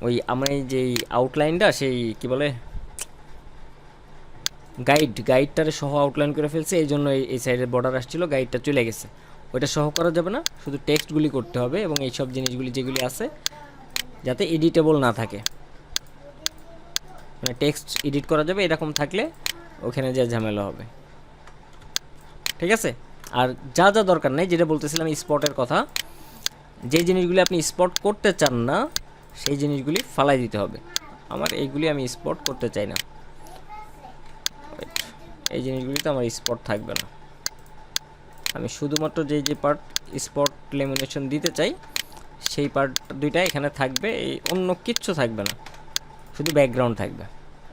ওই আমার এই যে আউটলাইনটা সেই কি বলে গাইডটারে সহ আউটলাইন করে ফেলছে, এই জন্য এই সাইডের বর্ডার আসছিল, গাইডটা চলে গেছে। ওইটা সহ করা যাবে না, শুধু টেক্সটগুলি করতে হবে এবং এই সব জিনিসগুলি যেগুলি আছে যাতে এডিটেবল না থাকে, মানে টেক্সট এডিট করা যাবে এরকম থাকলে ওখানে যা ঝামেলা হবে, ঠিক আছে। আর যা যা দরকার নেই, যেটা বলতেছিলাম স্পটের কথা, যে জিনিসগুলি আপনি স্পট করতে চান না সেই জিনিসগুলি ফালাই দিতে হবে। আমার এইগুলি আমি স্পট করতে চাই না, এই জিনিসগুলি তো আমার স্পট থাকবে না। আমি শুধুমাত্র যে যে পার্ট স্পট লেমিনেশন দিতে চাই সেই পার্ট দুইটা এখানে থাকবে, এই অন্য কিচ্ছু থাকবে না, শুধু ব্যাকগ্রাউন্ড থাকবে।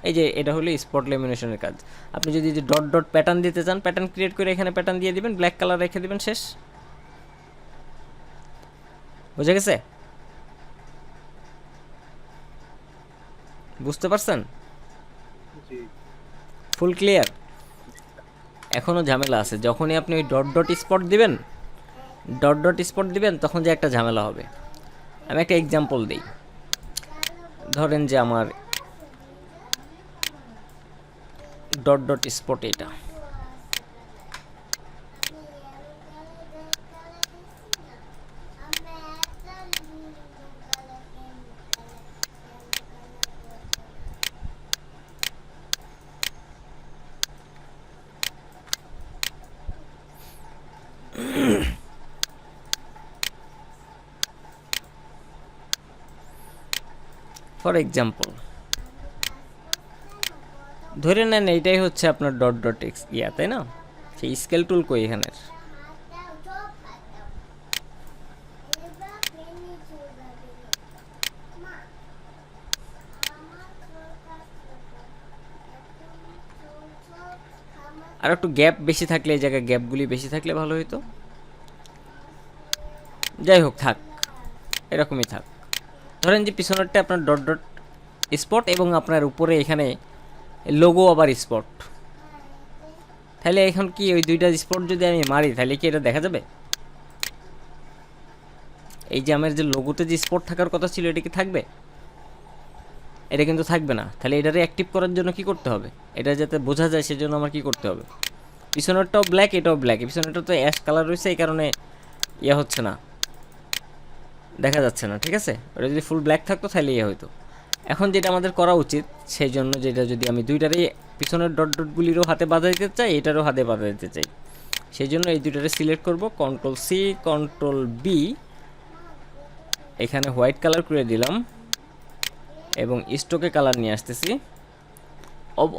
এই যে এটা হলো স্পট লেমিনেশনের কাজ। আপনি যদি ডট ডট প্যাটার্ন দিতে চান, প্যাটার্ন ক্রিয়েট করে এখানে প্যাটার্ন দিয়ে দিবেন, ব্ল্যাক কালার রেখে দিবেন, শেষ। বুঝে গেছে? বুঝতে পারছেন? ফুল ক্লিয়ার? এখনও ঝামেলা আছে, যখনই আপনি ওই ডট ডট স্পট দিবেন তখন যে একটা ঝামেলা হবে। আমি একটা এক্সাম্পল দিই, ধরেন যে আমার ডট ডট স্পট এটা, ফর এক্সাম্পল ধরে নেন এইটাই হচ্ছে আপনার ডট ডট এক্স ইয়া, তাই না? সেই স্কেল টুল কই এখানের? আর একটু গ্যাপ বেশি থাকলে, এই জায়গায় গ্যাপগুলি বেশি থাকলে ভালো হতো। যাই হোক, থাক, এরকমই থাক। ধরেন যে পিছনেরটা আপনার ডট ডট স্পট এবং আপনার উপরে এখানে লোগো আবার স্পট। তাহলে এখন কি ওই দুইটা স্পট যদি আমি মারি তাহলে কি এটা দেখা যাবে? এই যে আমার যে লোগোতে যে স্পট থাকার কথা ছিল এটা কি থাকবে? এটা কিন্তু থাকবে না। তাহলে এটারে অ্যাক্টিভ করার জন্য কি করতে হবে? এটা যাতে বোঝা যায় সেজন্য আমার কি করতে হবে? পিছনেরটাও ব্ল্যাক, এটাও ব্ল্যাক। পিছনেরটা তো অ্যাশ কালার রয়েছে, এই কারণে ইয়ে হচ্ছে না, দেখা যাচ্ছে না। ঠিক আছে, ওটা যদি ফুল ব্ল্যাক থাকতো তাহলে ইয়ে হতো। এখন যেটা আমাদের করা উচিত, সেই জন্য যেটা যদি আমি দুইটারই পিছনের ডট ডটগুলিরও হাতে বাঁধা দিতে চাই, এটারও হাতে বাঁধা দিতে চাই, সেই জন্য এই দুইটারে সিলেক্ট করব, কন্ট্রোল সি কন্ট্রোল বি, এখানে হোয়াইট কালার করে দিলাম এবং স্টোকে কালার নিয়ে আসতেছি।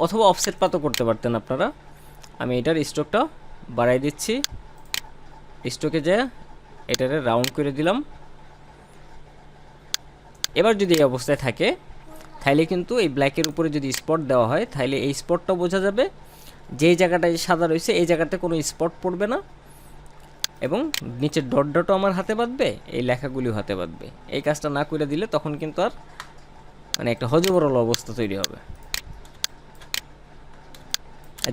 অথবা অফসেট পাতও করতে পারতেন আপনারা। আমি এটার স্টোকটা বাড়াই দিচ্ছি, স্টোকে যে এটারে রাউন্ড করে দিলাম। এবার যদি এই অবস্থায় থাকে তাহলে কিন্তু এই ব্ল্যাকের উপরে যদি স্পট দেওয়া হয় তাহলে এই স্পটটা বোঝা যাবে, যেই জায়গাটায় সাদা রয়েছে এই জায়গাতে কোনো স্পট পড়বে না এবং নিচের ডট ডটও আমার হাতে বাঁধবে, এই লেখাগুলিও হাতে বাঁধবে। এই কাজটা না করে দিলে তখন কিন্তু আর মানে একটা হজবরল অবস্থা তৈরি হবে।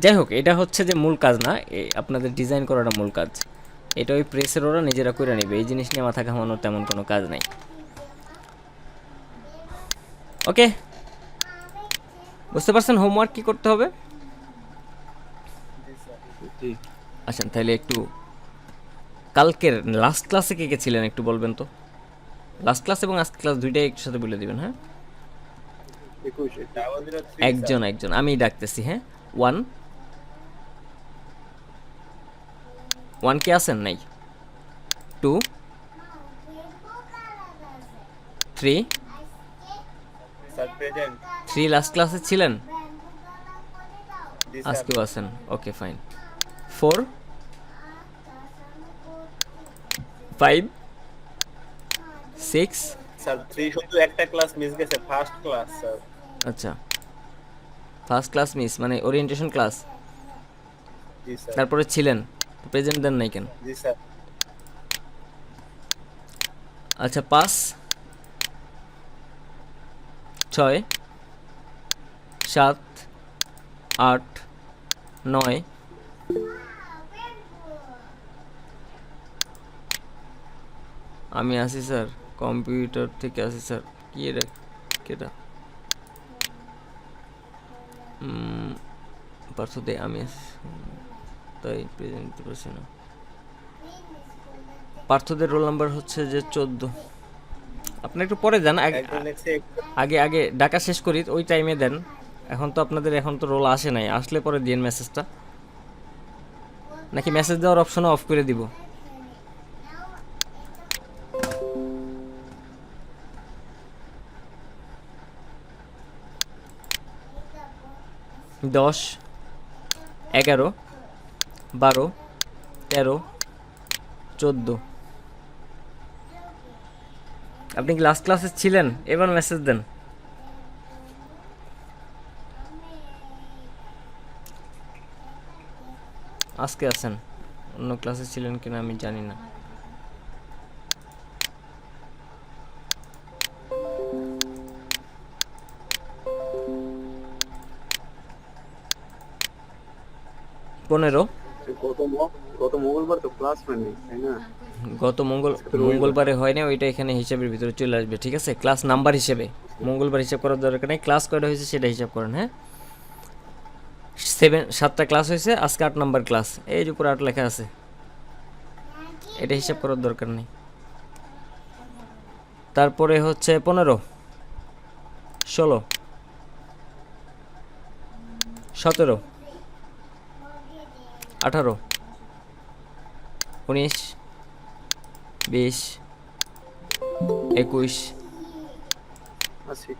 যাই হোক, এটা হচ্ছে যে মূল কাজ না, আপনাদের ডিজাইন করাটা মূল কাজ। এটা ওই প্রেসের ওরা নিজেরা করে নেবে, এই জিনিস নিয়ে মাথা ঘামানোর তেমন কোনো কাজ নাই। ওকে, বুঝতে পারছেন হোমওয়ার্ক কি করতে হবে? জি আচ্ছা, তাহলে একটু কালকের লাস্ট ক্লাসে কে কে ছিলেন একটু বলবেন তো। লাস্ট ক্লাস এবং আজকে ক্লাস দুইটাই একসাথে বলে দিবেন। হ্যাঁ, 21 একজন একজন আমি ডাকতেছি। হ্যাঁ, ওয়ান ওয়ান কে আছেন? নাই। Two, three, sir present. Three last ক্লাসে ছিলেন, জি স্যার। আজকেও আছেন। Okay fine. Four, five, six. Sir 3 শুধু একটা ক্লাস মিস গেছে, ফার্স্ট ক্লাস স্যার। আচ্ছা, ফার্স্ট ক্লাস মিস মানে ওরিয়েন্টেশন ক্লাস। জি স্যার। তারপরে ছিলেন, প্রেজেন্ট দেন নাই কেন? জি স্যার। আচ্ছা, 5, 6, 7, 8, 9, আমি আছি স্যার, কম্পিউটার থেকে আসি স্যার। কি এটা, কেটা পার্শ্বতে আমি আছি, তাই প্রেজেন্ট দিতে পারছি না। পার্থদের রোল নাম্বার হচ্ছে যে 14। আপনি একটু পরে দেন, একজন লিখছে আগে আগে ডাকা শেষ করি, ওই টাইমে দেন। এখন তো আপনাদের এখন তো রোল আসে নাই, আসলে পরে দিন মেসেজটা, নাকি মেসেজ দেওয়ার অপশন অফ করে দিব? দশ, 11, 12, 13, 14। আপনি কি লাস্ট ক্লাসে ছিলেন? এবার মেসেজ দেন। আজকে আছেন, অন্য ক্লাসে ছিলেন কিনা আমি জানি না। পনেরো, গত মঙ্গলবার তো ক্লাস হয়নি তাই না? গত মঙ্গলবারে হয় না, ওইটা এখানে হিসাবের ভিতরে চলে আসবে। ঠিক আছে, ক্লাস নাম্বার হিসেবে মঙ্গলবার হিসাব করার দরকার নেই, ক্লাস কয়টা হয়েছে সেটা হিসাব করেন। হ্যাঁ, 7টা ক্লাস হয়েছে, আজকে 8 নাম্বার ক্লাস, এই যে উপরে 8 লেখা আছে, এটা হিসাব করার দরকার নেই। তারপরে হচ্ছে 15, 16, 17, 18, 19, 20, 21, আছি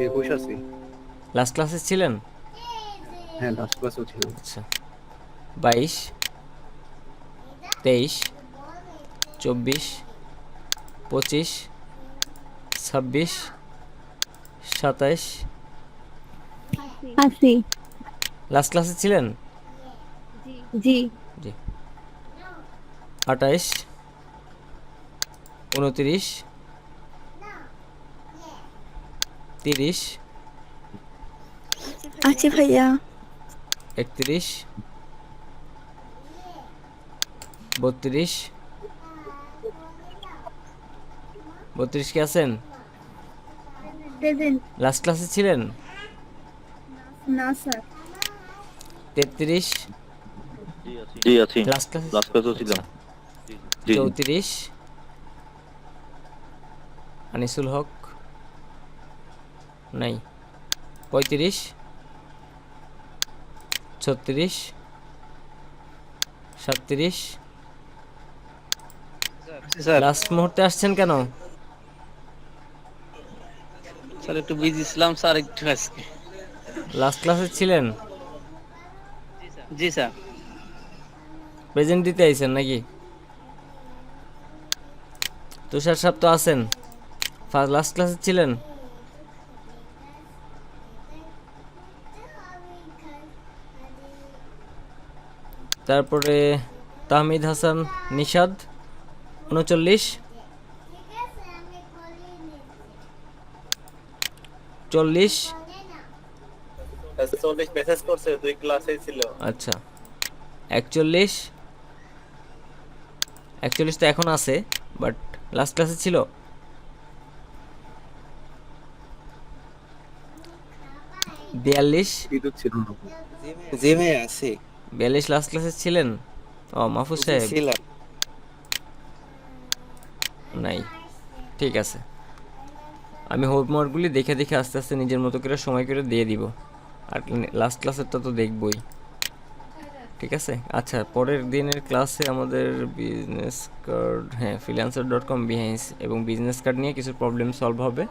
21 আছি। লাস্ট ক্লাসে ছিলেন? হ্যাঁ লাস্ট ক্লাসেও ছিল। আচ্ছা, 22, 23, 24, 25, 26, 27। আছি। লাস্ট ক্লাসে ছিলেন? জি। জি। 28, 29 30 আছি ভাইয়া। 31 32 32 কে আছেন? প্রেজেন্ট। লাস্ট ক্লাসে ছিলেন? না স্যার। 33 জি আছি, লাস্ট ক্লাসে লাস্ট ক্লাসও ছিলাম। জি 34 আনিসুল হক নাই, 35 36 37 লাস্ট মুহূর্তে আসছেন কেন? স্যার একটু বিজি ছিলাম স্যার, একটু আজকে। লাস্ট ক্লাসে ছিলেন? জি স্যার। প্রেজেন্ট দিতে আইছেন নাকি? তুষার সাহেব তো আছেন, লাস্ট ক্লাসে ছিলেন? তারপরে তাহমিদ হাসান নিশাদ 39 40 40 মেসেজ করছে, 2 ক্লাসে ছিল। আচ্ছা 41 তো এখন আছে, বাট লাস্ট ক্লাসে ছিল। বিয়াল্লিশ বিদ্যুৎ ছিল না। জি ভাই আছে 42 লাস্ট ক্লাসে ছিলেন? ও মাহফুজ সাহেব ছিলাম। নাই, ঠিক আছে। আমি হোমওয়ার্কগুলি দেখে দেখে আস্তে আস্তে নিজের মতো করে সময় করে দিয়ে দিব, আর লাস্ট ক্লাসেরটা তো দেখবই, ঠিক আছে। আচ্ছা, পরের দিনের ক্লাসে আমাদের বিজনেস কার্ড, হ্যাঁ freelancer.com বিহাইন্স এবং বিজনেস কার্ড নিয়ে কিছু প্রবলেম সলভ হবে।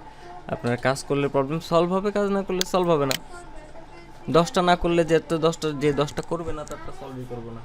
আপনারা কাজ করলে প্রবলেম সলভ হবে, কাজ না করলে সলভ হবে না। 10টা না করলে যে 10টা করবে না তারটা সলভই করবো না।